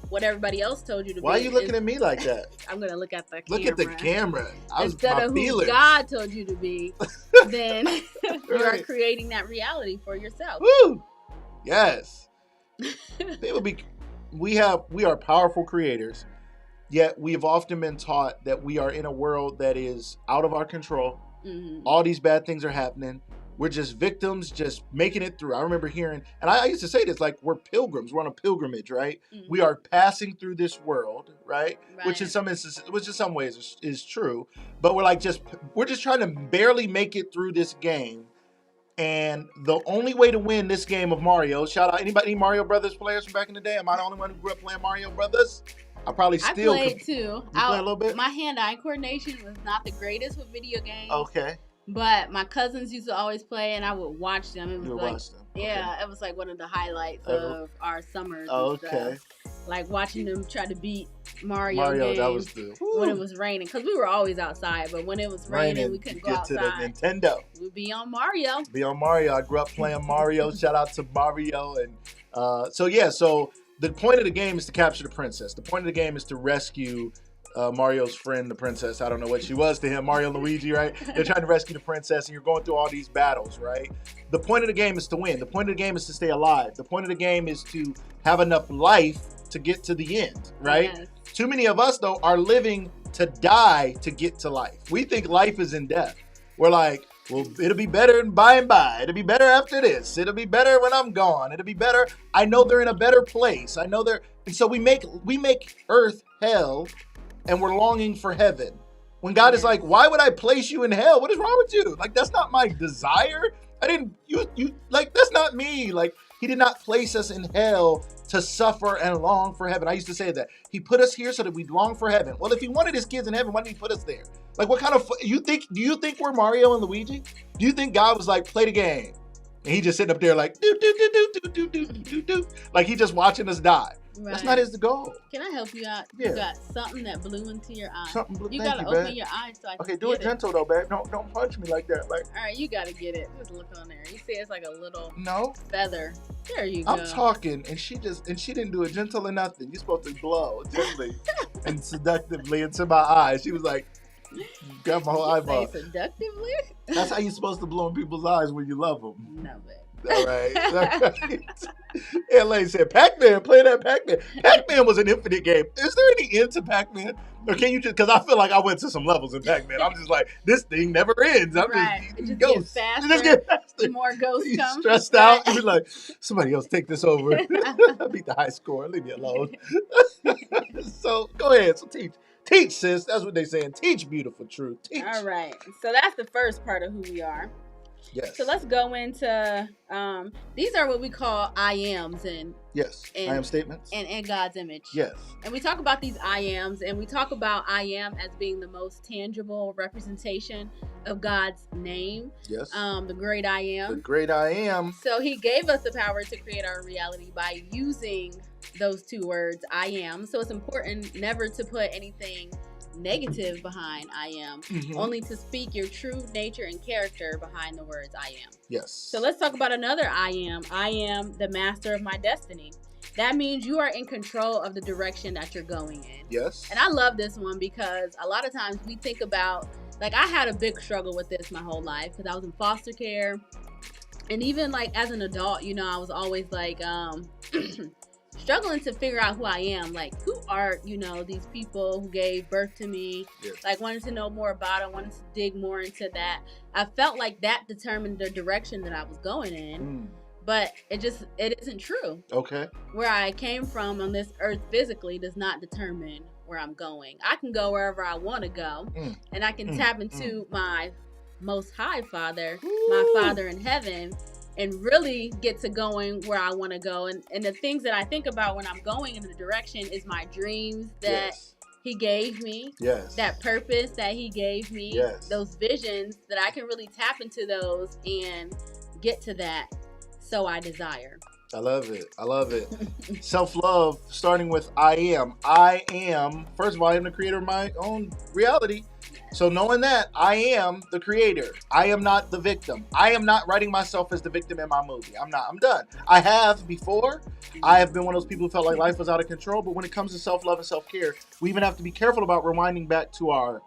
what everybody else told you to be. Why are you looking at me like that? I'm going to look at the camera. Look at the camera. Instead of who God told you to be, then you are creating that reality for yourself. Woo! Yes. We are powerful creators, yet we have often been taught that we are in a world that is out of our control. Mm-hmm. All these bad things are happening. We're just victims, just making it through. I remember hearing, and I used to say this, like, we're pilgrims. We're on a pilgrimage, right? Mm-hmm. We are passing through this world, right? Which in some instances, which in some ways is true. But we're just trying to barely make it through this game. And the only way to win this game of Mario, shout out any Mario Brothers players from back in the day? Am I the only one who grew up playing Mario Brothers? I played too. You play a little bit? My hand-eye coordination was not the greatest with video games. Okay. But my cousins used to always play, and I would watch them. It was watch them. Okay. Yeah, it was like one of the highlights of our summers. Okay. Like watching them try to beat Mario games that was the when it was raining, because we were always outside. But when it was raining, we couldn't go outside. Get to the Nintendo. We'd be on Mario. I grew up playing Mario. Shout out to Mario. And so the point of the game is to capture the princess. The point of the game is to rescue Mario's friend, the princess. I don't know what she was to him, Mario and Luigi, right? They're trying to rescue the princess, and you're going through all these battles, right? The point of the game is to win. The point of the game is to stay alive. The point of the game is to have enough life to get to the end, right? Yes. Too many of us, though, are living to die to get to life. We think life is in death. We're like, well, it'll be better by and by. It'll be better after this. It'll be better when I'm gone. It'll be better. I know they're in a better place. I know they're... And so we make earth hell, and we're longing for heaven. When God is like, why would I place you in hell? What is wrong with you? Like, that's not my desire. That's not me. Like, he did not place us in hell to suffer and long for heaven. I used to say that. He put us here so that we'd long for heaven. Well, if he wanted his kids in heaven, why didn't he put us there? Like, what kind of, do you think we're Mario and Luigi? Do you think God was like, play the game? And he just sitting up there like, do, do, do, do, do, do, do, do, do. Like, he just watching us die. Right. That's not his goal. Can I help you out? Yeah. You got something that blew into your eye. Something blew. You Thank gotta you, open babe. your eyes so I can Okay, do it gentle though, babe. Don't punch me like that. Like. All right, you gotta get it. Just look on there. You see, it's like a little feather. There you go. I'm talking, and she didn't do it gentle or nothing. You're supposed to blow gently and seductively into my eyes. She was like, got my whole eyeball. Seductively? That's how you're supposed to blow in people's eyes when you love them. No, babe. All right. LA said, Pac-Man, play that Pac-Man. Pac-Man was an infinite game. Is there any end to Pac-Man? Or can you just, because I feel like I went to some levels in Pac-Man. I'm just like, this thing never ends. I'm just ghosts. Faster, it just get faster. More ghosts come. Stressed out. You be like, somebody else take this over. I beat the high score. Leave me alone. So go ahead. So teach, sis. That's what they saying. Teach beautiful truth. Teach. All right. So that's the first part of who we are. Yes. So let's go into these are what we call I ams and yes. I am statements. and in God's image. Yes. And we talk about these I ams, and we talk about I am as being the most tangible representation of God's name. Yes. The great I am. The great I am. So he gave us the power to create our reality by using those two words, I am. So it's important never to put anything negative behind I am, only to speak your true nature and character behind the words I am. Yes. So let's talk about another I am. I am the master of my destiny. That means you are in control of the direction that you're going in. Yes. And I love this one because a lot of times we think about, like, I had a big struggle with this my whole life because I was in foster care. And even like as an adult, you know, I was always like struggling to figure out who I am. Like, who are, you know, these people who gave birth to me? Yes. Like, wanted to know more about it, wanted to dig more into that. I felt like that determined the direction that I was going in. But it isn't true. Okay. Where I came from on this earth physically does not determine where I'm going. I can go wherever I want to go, and I can tap into my most high Father, my Father in heaven, and really get to going where I want to go. And the things that I think about when I'm going in the direction is my dreams that he gave me, that purpose that he gave me, those visions that I can really tap into those and get to that. So I desire. I love it. I love it. Self-love, starting with I am. I am, first of all, I am the creator of my own reality. So knowing that, I am the creator. I am not the victim. I am not writing myself as the victim in my movie. I'm not. I'm done. I have before. I have been one of those people who felt like life was out of control. But when it comes to self-love and self-care, we even have to be careful about rewinding back to our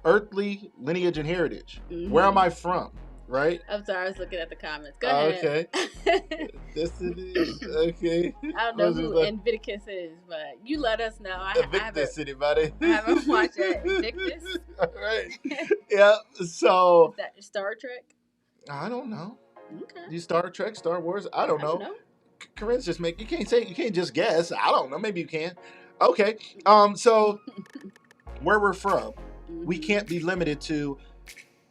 earthly lineage and heritage. Where am I from? Right? I'm sorry, I was looking at the comments. Go ahead. Okay. This is okay. I don't know who Invictus is, but you let us know. Invictus, anybody? I haven't watched it. Invictus? All right. Yeah, so. Is that Star Trek? I don't know. Okay. You Star Trek, Star Wars? I don't know. Corine's just you can't just guess. I don't know. Maybe you can. Okay. So where we're from, we can't be limited to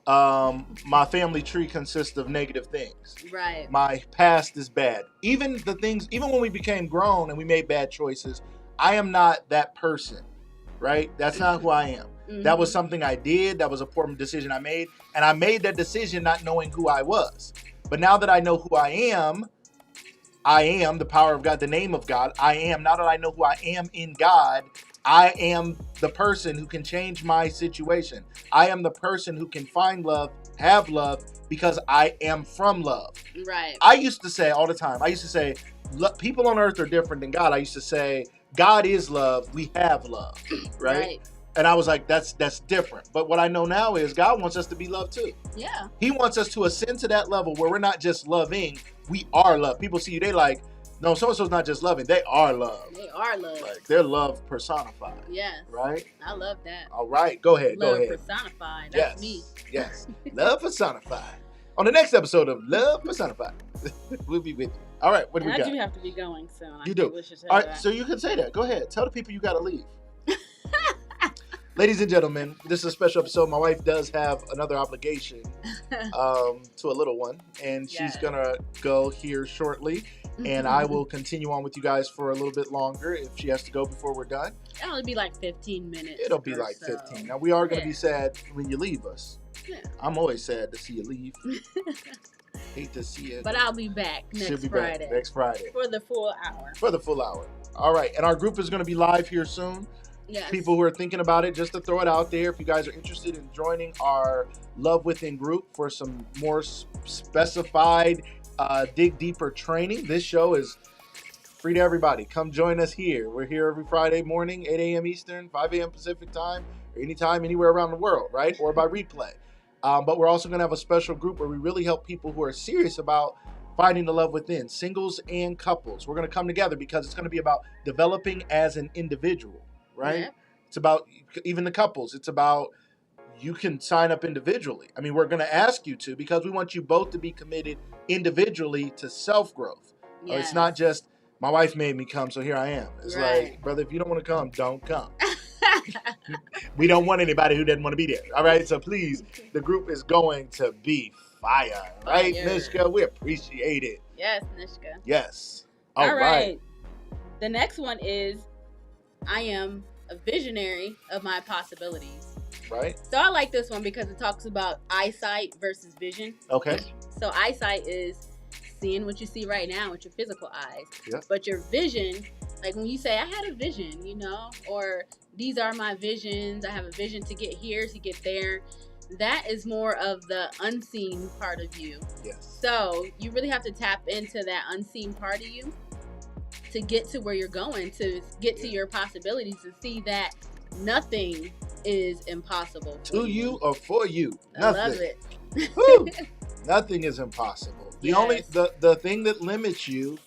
my family tree consists of negative things. Right. My past is bad. Even when we became grown and we made bad choices, I am not that person, right? That's not who I am. That was something I did. That was a poor decision I made. And I made that decision not knowing who I was. But now that I know who I am the power of God, the name of God. Now that I know who I am in God, I am the person who can change my situation. I am the person who can find love, have love, because I am from love. Right. I used to say all the time, people on earth are different than God. I used to say, God is love, we have love, right? And I was like, that's different. But what I know now is God wants us to be loved too. Yeah. He wants us to ascend to that level where we're not just loving, we are love. People see you, they like, no, so-and-so's not just loving, they are love. They are love. Like, they're love personified. Yes. Right? I love that. All right, go ahead. Love personified. That's me. Yes. Love personified. On the next episode of Love Personified, we'll be with you. All right, what do we got? I do have to be going soon. You do. All right, so you can say that. Go ahead. Tell the people you got to leave. Ladies and gentlemen, this is a special episode. My wife does have another obligation to a little one, and she's going to go here shortly. And I will continue on with you guys for a little bit longer if she has to go before we're done. It'll only be like 15 minutes. It'll be like 15. Now, we are going to be sad when you leave us. Yeah. I'm always sad to see you leave. Hate to see it. But I'll be back next Friday. Next Friday. For the full hour. For the full hour. All right. And our group is going to be live here soon. Yes. People who are thinking about it, just to throw it out there, if you guys are interested in joining our Love Within group for some more specified dig deeper training, this show is free to everybody. Come join us here. We're here every Friday morning, 8 a.m. Eastern, 5 a.m. Pacific time, or anytime, anywhere around the world, right? Or by replay. But we're also going to have a special group where we really help people who are serious about finding the love within, singles and couples. We're going to come together because it's going to be about developing as an individual, right? Yeah. It's about even the couples. It's about you can sign up individually. I mean, we're going to ask you to because we want you both to be committed individually to self-growth. Yes. It's not just, my wife made me come, so here I am. It's like, brother, if you don't want to come, don't come. We don't want anybody who doesn't want to be there. All right, so please, the group is going to be fire. Right, Fire. Nishka? We appreciate it. Yes, Nishka. Yes. All right. The next one is I am a visionary of my possibilities. Right. So I like this one because it talks about eyesight versus vision. Okay. So eyesight is seeing what you see right now with your physical eyes. Yeah. But your vision, like when you say, I had a vision, you know, or these are my visions, I have a vision to get here, to get there. That is more of the unseen part of you. Yes. So you really have to tap into that unseen part of you to get to where you're going, to get to your possibilities, to see that nothing is impossible to you or for you. Nothing. I love it. Woo! Nothing is impossible. Yes. The thing that limits you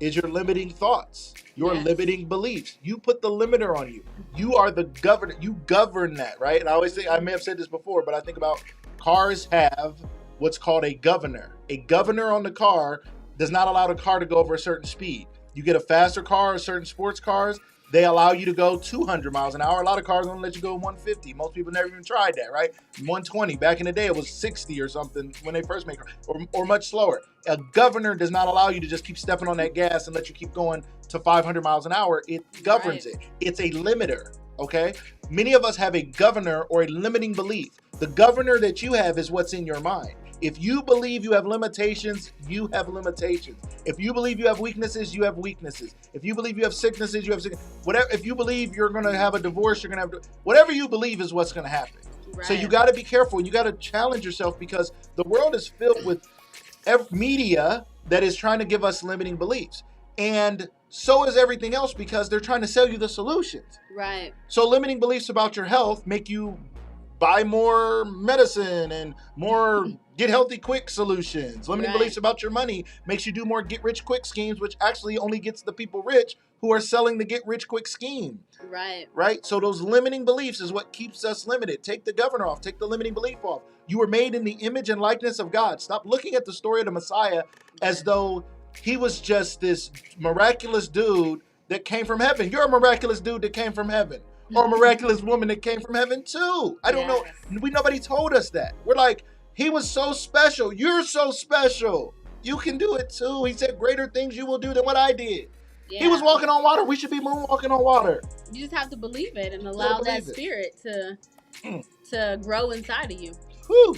is your limiting thoughts, your limiting beliefs. You put the limiter on you. You are the governor. You govern that, right? And I always think, I may have said this before, but I think about cars have what's called a governor. A governor on the car does not allow the car to go over a certain speed. You get a faster car, certain sports cars, they allow you to go 200 miles an hour. A lot of cars don't let you go 150. Most people never even tried that, right? 120. Back in the day, it was 60 or something when they first made cars, or much slower. A governor does not allow you to just keep stepping on that gas and let you keep going to 500 miles an hour. It governs it. It's a limiter, okay? Many of us have a governor or a limiting belief. The governor that you have is what's in your mind. If you believe you have limitations, you have limitations. If you believe you have weaknesses, you have weaknesses. If you believe you have sicknesses, you have sicknesses. Whatever. If you believe you're going to have a divorce, you're going to have whatever you believe is what's going to happen. Right. So you got to be careful. You got to challenge yourself because the world is filled with media that is trying to give us limiting beliefs. And so is everything else because they're trying to sell you the solutions. Right. So limiting beliefs about your health make you buy more medicine and more get healthy quick solutions. Limiting beliefs about your money makes you do more get rich quick schemes, which actually only gets the people rich who are selling the get rich quick scheme. Right. Right? So those limiting beliefs is what keeps us limited. Take the governor off. Take the limiting belief off. You were made in the image and likeness of God. Stop looking at the story of the Messiah as though he was just this miraculous dude that came from heaven. You're a miraculous dude that came from heaven. Or a miraculous woman that came from heaven too. I don't know. Nobody told us that. We're like, he was so special. You're so special. You can do it too. He said, greater things you will do than what I did. Yeah. He was walking on water. We should be moonwalking on water. You just have to believe it and allow that spirit to grow inside of you. Whew.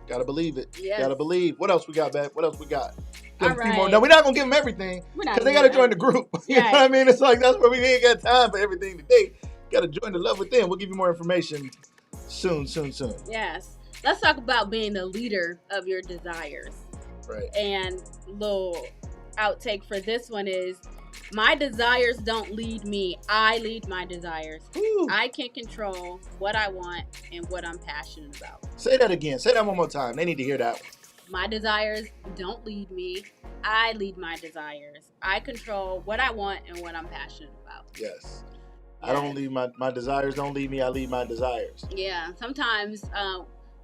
Gotta believe it. Yes. Gotta believe. What else we got, Beth? What else we got? All right. More. No, we're not gonna give them everything because they gotta join the group. You know what I mean? It's like that's where we ain't got time for everything today. Gotta join the love within. We'll give you more information soon. Yes. Let's talk about being the leader of your desires. Right. And little outtake for this one is my desires don't lead me. I lead my desires. Ooh. I can control what I want and what I'm passionate about. Say that again. Say that one more time. They need to hear that one. My desires don't lead me. I lead my desires. I control what I want and what I'm passionate about. Yes. I don't lead my desires don't lead me. I lead my desires. Yeah. Sometimes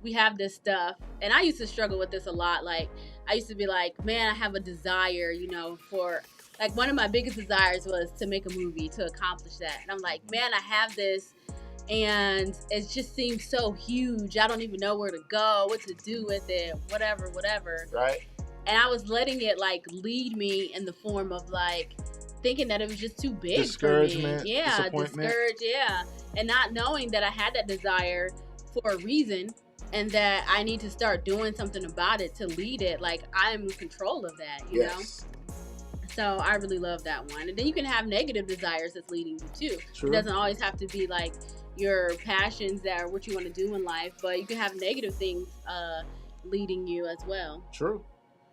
we have this stuff, and I used to struggle with this a lot. Like, I used to be like, man, I have a desire, you know, for, like, one of my biggest desires was to make a movie, to accomplish that. And I'm like, man, I have this, and it just seems so huge. I don't even know where to go, what to do with it, whatever. Right. And I was letting it, like, lead me in the form of, like, thinking that it was just too big discouragement, for me. Yeah, discouraged, and not knowing that I had that desire for a reason and that I need to start doing something about it to lead it. Like, I'm in control of that, you know? So I really love that one. And then you can have negative desires that's leading you too. True. It doesn't always have to be like your passions that are what you want to do in life, but you can have negative things leading you as well. True.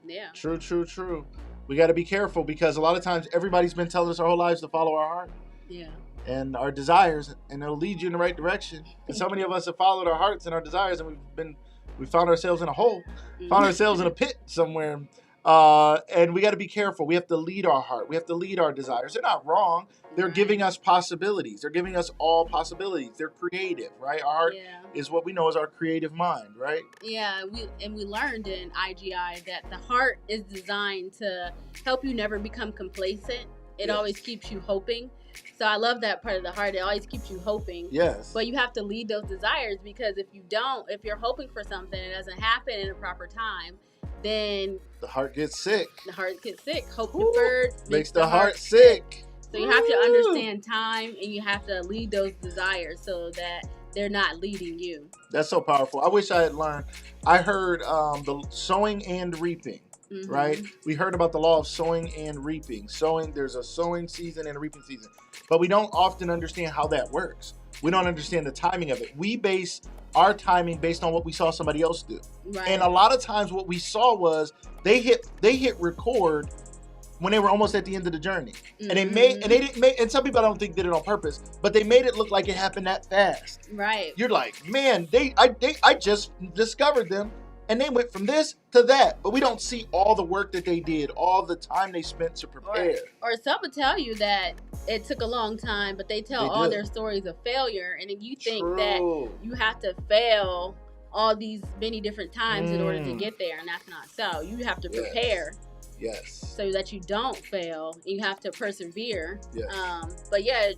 Yeah. True. We got to be careful because a lot of times everybody's been telling us our whole lives to follow our heart. Yeah. And our desires, and it'll lead you in the right direction. And so many of us have followed our hearts and our desires, and we found ourselves in a hole, found ourselves in a pit somewhere. And we got to be careful. We have to lead our heart. We have to lead our desires. They're not wrong. They're giving us possibilities. They're giving us all possibilities. They're creative, right? Our heart is what we know as our creative mind, right? Yeah, we learned in IGI that the heart is designed to help you never become complacent It Yes. always keeps you hoping. So I love that part of the heart. It always keeps you hoping. Yes. But you have to lead those desires, because if you're hoping for something and it doesn't happen in a proper time, then the heart gets sick. The heart gets sick. Hope Ooh, deferred makes the heart sick. So you have to understand time, and you have to lead those desires so that they're not leading you. That's so powerful. I wish I had learned. I heard the sowing and reaping. Mm-hmm. Right? We heard about the law of sowing and reaping. Sowing, there's a sowing season and a reaping season. But we don't often understand how that works. We don't understand the timing of it. We base our timing based on what we saw somebody else do. Right. And a lot of times what we saw was they hit record when they were almost at the end of the journey. Mm-hmm. And they didn't make, and some people I don't think did it on purpose, but they made it look like it happened that fast. Right. You're like, man, I just discovered them. And they went from this to that. But we don't see all the work that they did, all the time they spent to prepare. Or some will tell you that it took a long time, but they tell all their stories of failure. And then you think that you have to fail all these many different times in order to get there. And that's not so. You have to prepare. Yes. So that you don't fail. You have to persevere. Yes. But yeah,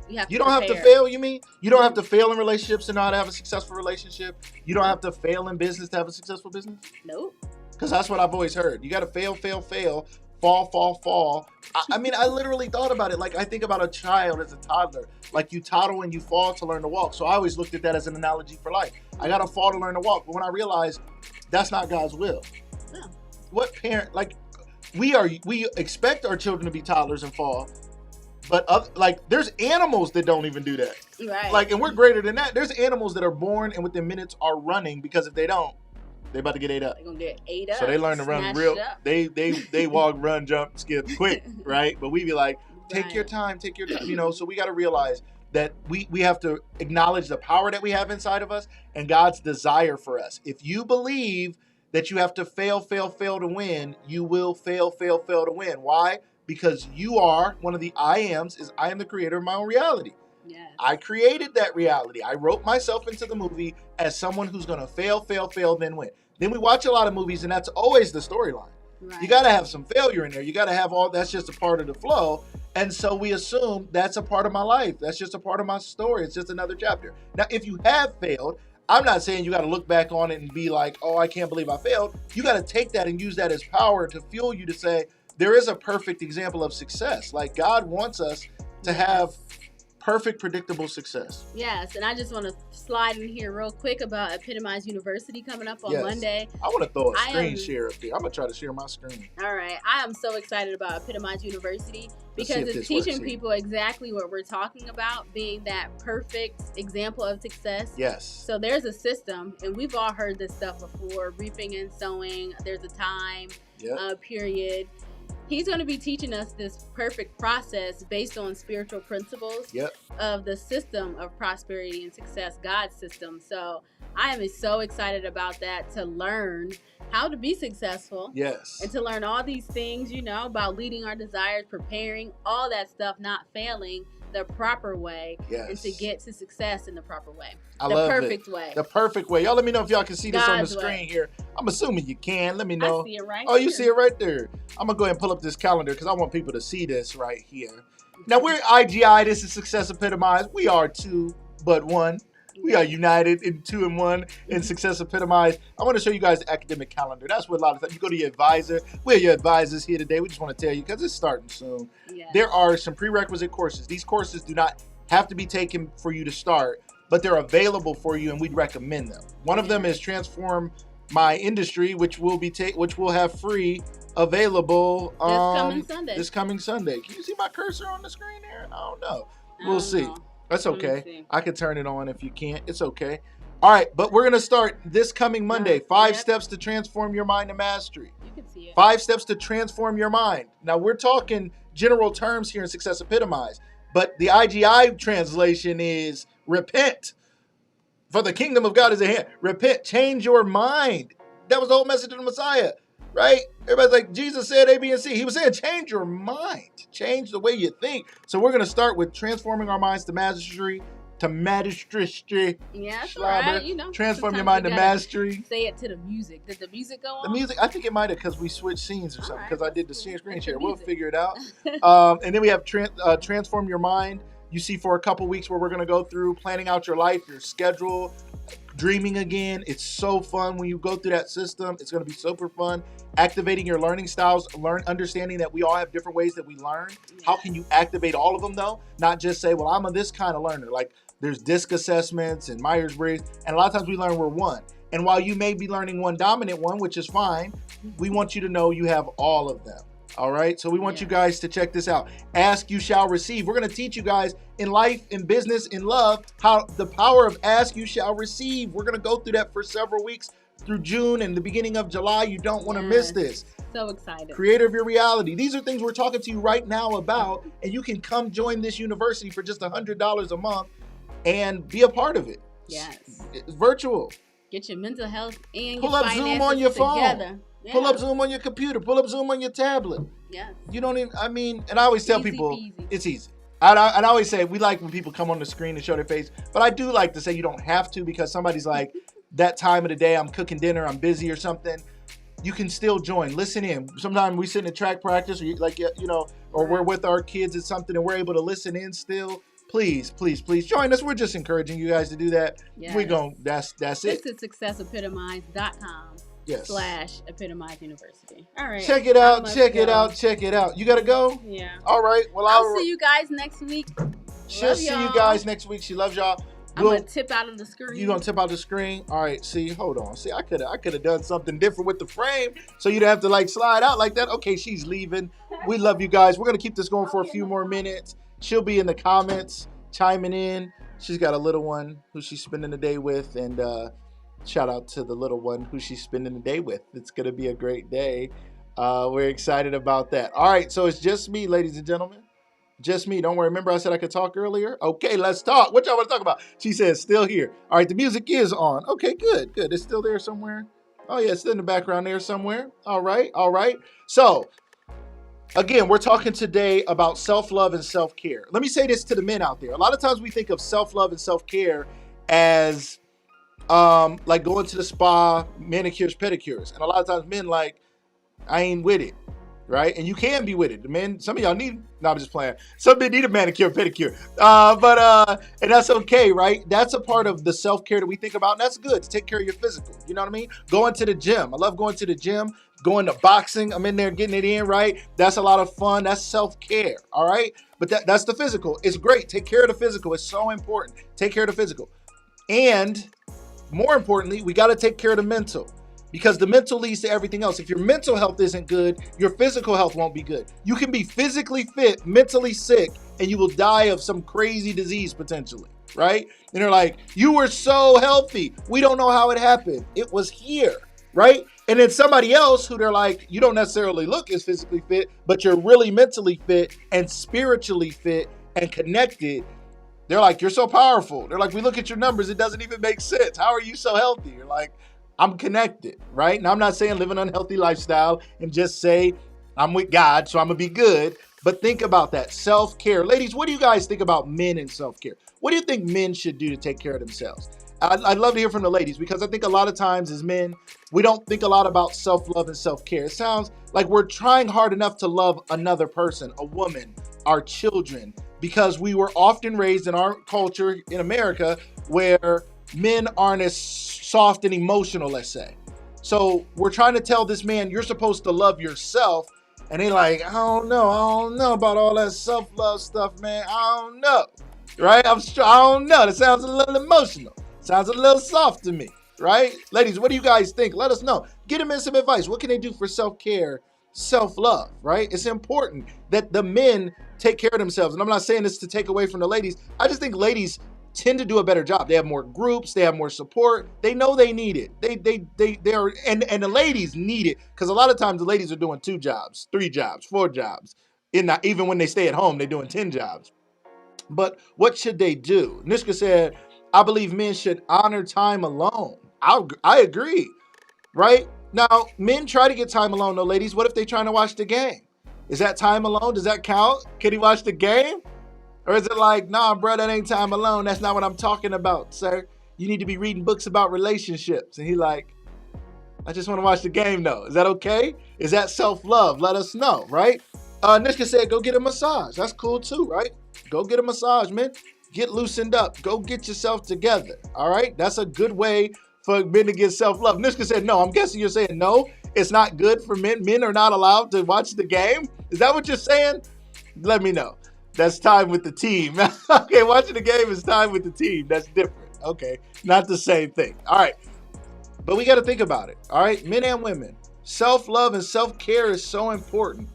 you have to You don't have to fail, you mean? You don't have to fail in relationships to know how to have a successful relationship? You don't have to fail in business to have a successful business? Nope. Because that's what I've always heard. You got to fail, fall. I mean, I literally thought about it. Like, I think about a child as a toddler. Like, you toddle and you fall to learn to walk. So I always looked at that as an analogy for life. I got to fall to learn to walk. But when I realized that's not God's will. No. What parent, like, we expect our children to be toddlers and fall, but there's animals that don't even do that. Right. Like, and we're greater than that. There's animals that are born and within minutes are running, because if they don't, they about to get ate up. They're gonna get ate up. So they learn to run real. They walk, run, jump, skip quick, right? But we be like, take your time. You know. So we got to realize that we have to acknowledge the power that we have inside of us and God's desire for us. If you believe that you have to fail to win, you will fail to win. Why? Because you are one of the I ams, is I am the creator of my own reality. Yes. I created that reality. I wrote myself into the movie as someone who's going to fail, then win. Then we watch a lot of movies, and that's always the storyline. Right. You got to have some failure in there. You got to have that's just a part of the flow. And so we assume that's a part of my life. That's just a part of my story. It's just another chapter. Now, if you have failed, I'm not saying you got to look back on it and be like, oh, I can't believe I failed. You got to take that and use that as power to fuel you to say, there is a perfect example of success. Like, God wants us to have perfect, predictable success. Yes, and I just want to slide in here real quick about Epitomize University coming up on Monday. I want to throw a screen share up there. I'm going to try to share my screen. All right. I am so excited about Epitomize University because it's teaching people exactly what we're talking about, being that perfect example of success. Yes. So there's a system, and we've all heard this stuff before, reaping and sowing. There's a time period. He's going to be teaching us this perfect process based on spiritual principles of the system of prosperity and success, God's system. So I am so excited about that, to learn how to be successful. Yes. And to learn all these things, about leading our desires, preparing, all that stuff, not failing the proper way, and to get to success in the proper way. The perfect way. Y'all let me know if y'all can see this on the screen here. I'm assuming you can. Let me know. I see it right here. You see it right there. I'm going to go ahead and pull up this calendar because I want people to see this right here. Now, we're IGI. This is Success Epitomized. We are two, but one. We are united in 2 and 1 in Success Epitomized. I want to show you guys the academic calendar. That's what a lot of times you go to your advisor. We're your advisors here today. We just want to tell you because it's starting soon. Yes. There are some prerequisite courses. These courses do not have to be taken for you to start, but they're available for you, and we'd recommend them. One of them is Transform My Industry, which will have free available this coming Sunday. Can you see my cursor on the screen there? I don't know. We'll see. That's okay. I can turn it on if you can't. It's okay. All right, but we're going to start this coming Monday. 5 steps to transform your mind to mastery. You can see it. 5 steps to transform your mind. Now, we're talking general terms here in Success Epitomized, but the IGI translation is repent, for the kingdom of God is at hand. Repent, change your mind. That was the whole message of the Messiah, right? Everybody's like, Jesus said A, B, and C. He was saying, change your mind. Change the way you think. So we're going to start with transforming our minds to mastery. to mastery. Yeah, that's all Schlabber. right. You know, Transform your sometimes mind you to gotta mastery. say it to the music. Did the music go The on? music, I think it might have because we switched scenes or All something. right, Because I did the that's cool. screen That's the share. We'll music. figure it out. And then we have transform your mind. You see, for a couple weeks where we're gonna go through planning out your life, your schedule, dreaming again. It's so fun when you go through that system. It's going to be super fun. Activating your learning styles, understanding that we all have different ways that we learn. How can you activate all of them though? Not just say, well, I'm a this kind of learner. Like there's DISC assessments and Myers-Briggs, and a lot of times we learn we're one. And while you may be learning one dominant one, which is fine, we want you to know you have all of them. All right, so we want you guys to check this out. Ask, you shall receive. We're going to teach you guys in life, in business, in love, how the power of ask, you shall receive. We're going to go through that for several weeks through June and the beginning of July. You don't want to miss this. So excited. Creator of your reality. These are things we're talking to you right now about, and you can come join this university for just $100 a month and be a part of it. Yes. It's virtual. Get your mental health and Pull your up Zoom on your phone. together. Yeah. Pull up Zoom on your computer. Pull up Zoom on your tablet. Yes. You don't even, I mean, and I always tell Easy people peasy. it's easy. And I always say we like when people come on the screen and show their face, but I do like to say you don't have to, because somebody's like, that time of the day, I'm cooking dinner, I'm busy or something. You can still join, listen in. Sometimes we sit in a track practice, or or we're with our kids at something and we're able to listen in still. Please, please, please join us. We're just encouraging you guys to do that. Yes. That's it. This is successepitomize.com. Yes. /Epitomize University. All right. Check it out. Check it out. You gotta go? Yeah. All right. Well, I'll see you guys next week. She'll see you guys next week. She loves y'all. I'm gonna tip out of the screen. You gonna tip out the screen? All right. See, hold on. See, I could have done something different with the frame, so you'd have to like slide out like that. Okay, she's leaving. We love you guys. We're gonna keep this going for a few more minutes. She'll be in the comments chiming in. She's got a little one who she's spending the day with, and shout out to the little one who she's spending the day with. It's gonna be a great day. We're excited about that. All right, so it's just me, ladies and gentlemen. Just me. Don't worry. Remember I said I could talk earlier? Okay, let's talk. What y'all want to talk about? She says, still here. All right, the music is on. Okay, good. It's still there somewhere. Oh, yeah, it's in the background there somewhere. All right. So, again, we're talking today about self-love and self-care. Let me say this to the men out there. A lot of times we think of self-love and self-care as like going to the spa, manicures, pedicures. And a lot of times men like, I ain't with it. Right? And you can be with it. The men, some of y'all need, no, I'm just playing. Some men need a manicure, pedicure. And that's okay, right? That's a part of the self-care that we think about. And that's good to take care of your physical. You know what I mean? Going to the gym. I love going to the gym, going to boxing. I'm in there getting it in, right? That's a lot of fun. That's self-care. All right. But that's the physical. It's great. Take care of the physical. It's so important. Take care of the physical. And more importantly, we got to take care of the mental. Because the mental leads to everything else. If your mental health isn't good, your physical health won't be good. You can be physically fit, mentally sick, and you will die of some crazy disease potentially, right? And they're like, you were so healthy. We don't know how it happened. It was here, right? And then somebody else who they're like, you don't necessarily look as physically fit, but you're really mentally fit and spiritually fit and connected. They're like, you're so powerful. They're like, we look at your numbers. It doesn't even make sense. How are you so healthy? You're like, I'm connected, right? Now, I'm not saying live an unhealthy lifestyle and just say I'm with God, so I'm gonna be good. But think about that self-care. Ladies, what do you guys think about men and self-care? What do you think men should do to take care of themselves? I'd love to hear from the ladies, because I think a lot of times as men, we don't think a lot about self-love and self-care. It sounds like we're trying hard enough to love another person, a woman, our children, because we were often raised in our culture in America where men aren't as soft and emotional, let's say. So we're trying to tell this man, you're supposed to love yourself. And they like, I don't know about all that self-love stuff, man. I don't know, right? I don't know. That sounds a little emotional. Sounds a little soft to me, right? Ladies, what do you guys think? Let us know. Get them in some advice. What can they do for self-care, self-love, right? It's important that the men take care of themselves. And I'm not saying this to take away from the ladies. I just think ladies tend to do a better job. They have more groups, they have more support. They know they need it. They are, and the ladies need it, because a lot of times the ladies are doing 2 jobs, 3 jobs, 4 jobs. Even when they stay at home, they're doing 10 jobs. But what should they do? Nishka said, I believe men should honor time alone. I agree, right? Now, men try to get time alone though, ladies. What if they're trying to watch the game? Is that time alone? Does that count? Can he watch the game? Or is it like, nah, bro, that ain't time alone. That's not what I'm talking about, sir. You need to be reading books about relationships. And he like, I just want to watch the game though. Is that okay? Is that self-love? Let us know, right? Nishka said, go get a massage. That's cool too, right? Go get a massage, man. Get loosened up. Go get yourself together. All right? That's a good way for men to get self-love. Nishka said, no. I'm guessing you're saying no. It's not good for men. Men are not allowed to watch the game. Is that what you're saying? Let me know. That's time with the team. Okay, watching the game is time with the team. That's different. Okay, not the same thing. All right. But we got to think about it. All right, men and women. Self-love and self-care is so important.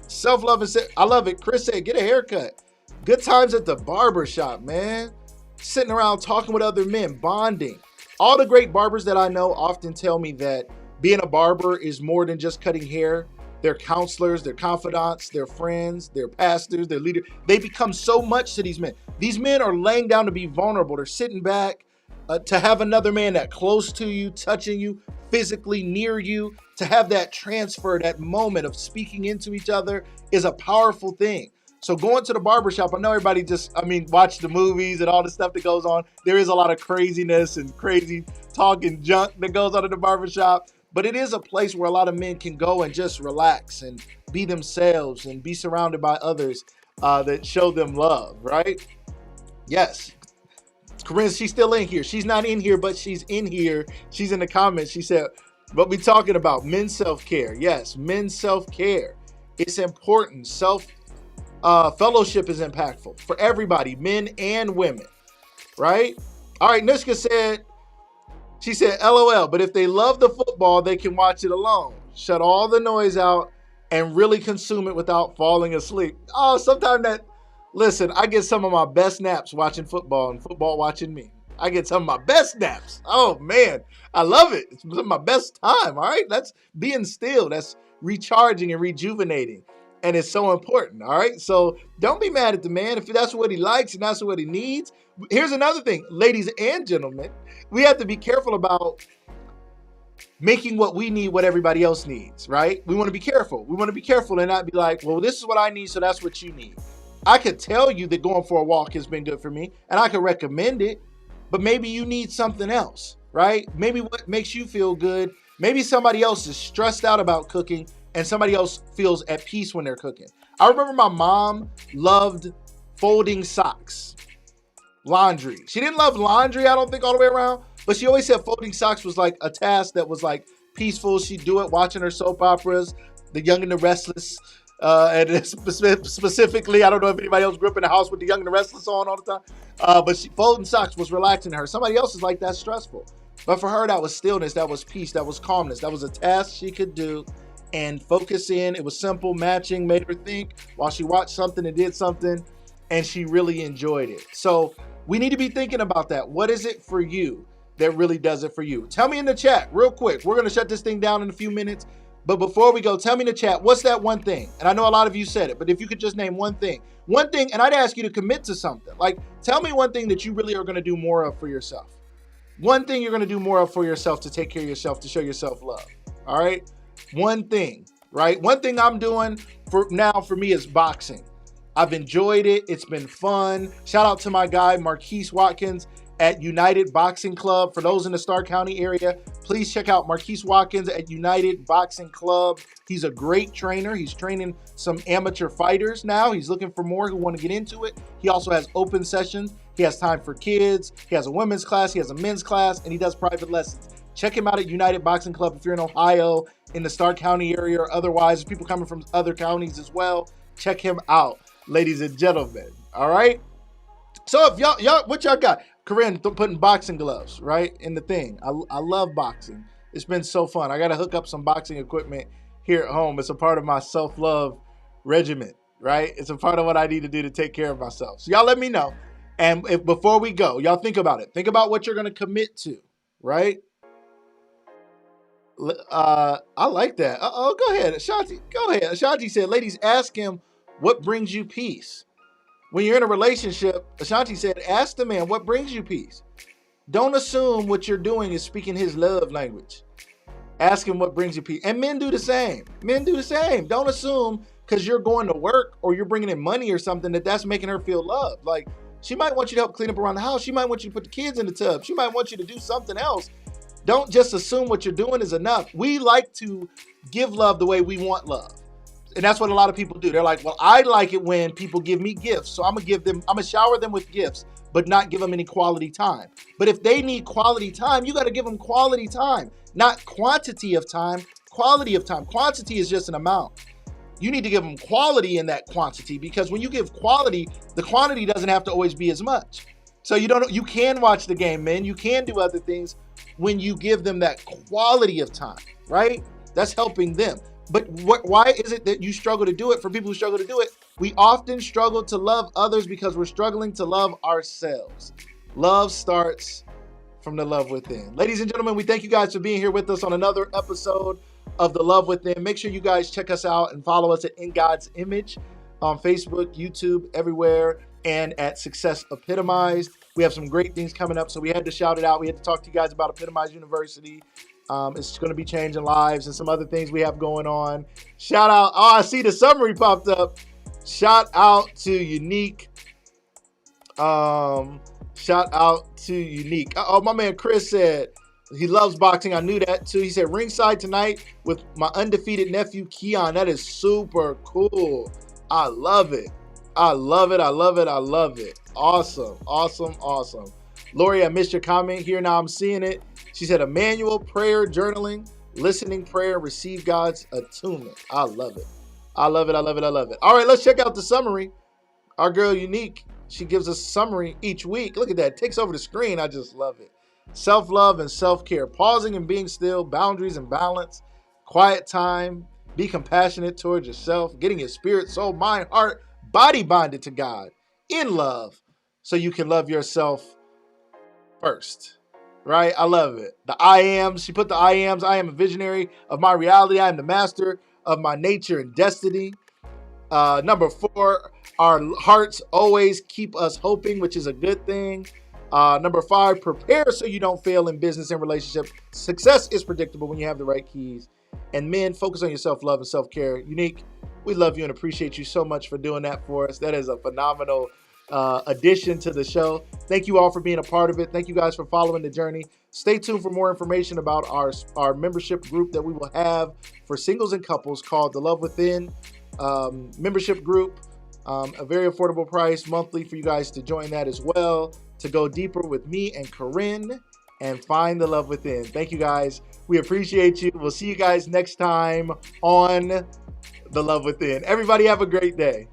Self-love and I love it. Chris said, get a haircut. Good times at the barber shop, man. Sitting around talking with other men, bonding. All the great barbers that I know often tell me that being a barber is more than just cutting hair. They're counselors, they're confidants, they're friends, they're pastors, they're leaders. They become so much to these men. These men are laying down to be vulnerable. They're sitting back to have another man that close to you, touching you, physically near you, to have that transfer, that moment of speaking into each other is a powerful thing. So going to the barbershop, I know everybody watch the movies and all the stuff that goes on. There is a lot of craziness and crazy talking junk that goes on in the barbershop. But it is a place where a lot of men can go and just relax and be themselves and be surrounded by others that show them love, right? Yes. Corinne, she's still in here. She's not in here, but she's in here. She's in the comments. She said, what we talking about? Men's self-care. Yes, men's self-care. It's important. Fellowship is impactful for everybody, men and women, right? All right, Nishka said, she said, LOL, but if they love the football, they can watch it alone. Shut all the noise out and really consume it without falling asleep. Oh, sometimes listen, I get some of my best naps watching football and football watching me. I get some of my best naps. Oh, man, I love it. It's my best time, all right? That's being still. That's recharging and rejuvenating. And it's so important, all right? So don't be mad at the man. If that's what he likes and that's what he needs. Here's another thing, ladies and gentlemen. We have to be careful about making what we need what everybody else needs, right? We want to be careful. We want to be careful and not be like, well, this is what I need, so that's what you need. I could tell you that going for a walk has been good for me, and I could recommend it, but maybe you need something else, right? Maybe what makes you feel good, maybe somebody else is stressed out about cooking, and somebody else feels at peace when they're cooking. I remember my mom loved folding socks. Laundry. She didn't love laundry, I don't think, all the way around, but she always said folding socks was like a task that was like peaceful. She'd do it watching her soap operas, The Young and the Restless, and specifically, I don't know if anybody else grew up in the house with The Young and the Restless on all the time, but folding socks was relaxing to her. Somebody else is like, that's stressful. But for her, that was stillness, that was peace, that was calmness, that was a task she could do and focus in. It was simple, matching, made her think while she watched something and did something, and she really enjoyed it. So we need to be thinking about that. What is it for you that really does it for you? Tell me in the chat real quick. We're going to shut this thing down in a few minutes. But before we go, tell me in the chat, what's that one thing? And I know a lot of you said it, but if you could just name one thing, and I'd ask you to commit to something. Like, tell me one thing that you really are going to do more of for yourself. One thing you're going to do more of for yourself to take care of yourself, to show yourself love. All right. One thing, right? One thing I'm doing for me is boxing. I've enjoyed it. It's been fun. Shout out to my guy, Marquise Watkins at United Boxing Club. For those in the Starr County area, please check out Marquise Watkins at United Boxing Club. He's a great trainer. He's training some amateur fighters now. He's looking for more who want to get into it. He also has open sessions. He has time for kids. He has a women's class. He has a men's class, and he does private lessons. Check him out at United Boxing Club if you're in Ohio, in the Starr County area, or otherwise, people coming from other counties as well. Check him out, ladies and gentlemen. All right. So if y'all, what y'all got? Corinne putting boxing gloves right in the thing. I love boxing. It's been so fun. I got to hook up some boxing equipment here at home. It's a part of my self-love regimen, right? It's a part of what I need to do to take care of myself. So y'all let me know. And before we go, y'all think about it. Think about what you're going to commit to, right? I like that. Go ahead, Ashanti. Go ahead. Ashanti said, ladies, ask him what brings you peace. When you're in a relationship, Ashanti said, ask the man what brings you peace. Don't assume what you're doing is speaking his love language. Ask him what brings you peace. And men do the same. Men do the same. Don't assume because you're going to work or you're bringing in money or something that's making her feel loved. Like, she might want you to help clean up around the house. She might want you to put the kids in the tub. She might want you to do something else. Don't just assume what you're doing is enough. We like to give love the way we want love. And that's what a lot of people do. They're like, well, I like it when people give me gifts. So I'm gonna shower them with gifts, but not give them any quality time. But if they need quality time, you got to give them quality time, not quantity of time, quality of time. Quantity is just an amount. You need to give them quality in that quantity, because when you give quality, the quantity doesn't have to always be as much. So you can watch the game, man. You can do other things when you give them that quality of time, right? That's helping them. But why is it that you struggle to do it? For people who struggle to do it, we often struggle to love others because we're struggling to love ourselves. Love starts from the love within. Ladies and gentlemen, we thank you guys for being here with us on another episode of The Love Within. Make sure you guys check us out and follow us at In God's Image on Facebook, YouTube, everywhere, and at Success Epitomized. We have some great things coming up, so we had to shout it out. We had to talk to you guys about Epitomize University. It's going to be changing lives and some other things we have going on. Shout out. Oh, I see the summary popped up. Shout out to Unique. Shout out to Unique. Oh, my man Chris said he loves boxing. I knew that too. He said ringside tonight with my undefeated nephew Keon. That is super cool. I love it. I love it. I love it. I love it. Awesome. Awesome. Awesome. Lori, I missed your comment here. Now I'm seeing it. She said, Emmanuel, prayer, journaling, listening, prayer, receive God's attunement. I love it. I love it. I love it. I love it. All right, let's check out the summary. Our girl, Unique, she gives us a summary each week. Look at that. It takes over the screen. I just love it. Self-love and self-care. Pausing and being still. Boundaries and balance. Quiet time. Be compassionate towards yourself. Getting your spirit, soul, mind, heart, body bonded to God in love so you can love yourself first. Right? I love it. The I am. She put the I ams. I am a visionary of my reality. I am the master of my nature and destiny. Number 4, our hearts always keep us hoping, which is a good thing. Number 5, prepare so you don't fail in business and relationship. Success is predictable when you have the right keys. And men, focus on your self-love and self-care. Unique, we love you and appreciate you so much for doing that for us. That is a phenomenal addition to the show. Thank you all for being a part of it. Thank you guys for following the journey. Stay tuned for more information about our membership group that we will have for singles and couples called The Love Within membership group. A very affordable price monthly for you guys to join that as well, to go deeper with me and Corine and find the love within. Thank you guys. We appreciate you. We'll see you guys next time on The Love Within. Everybody have a great day.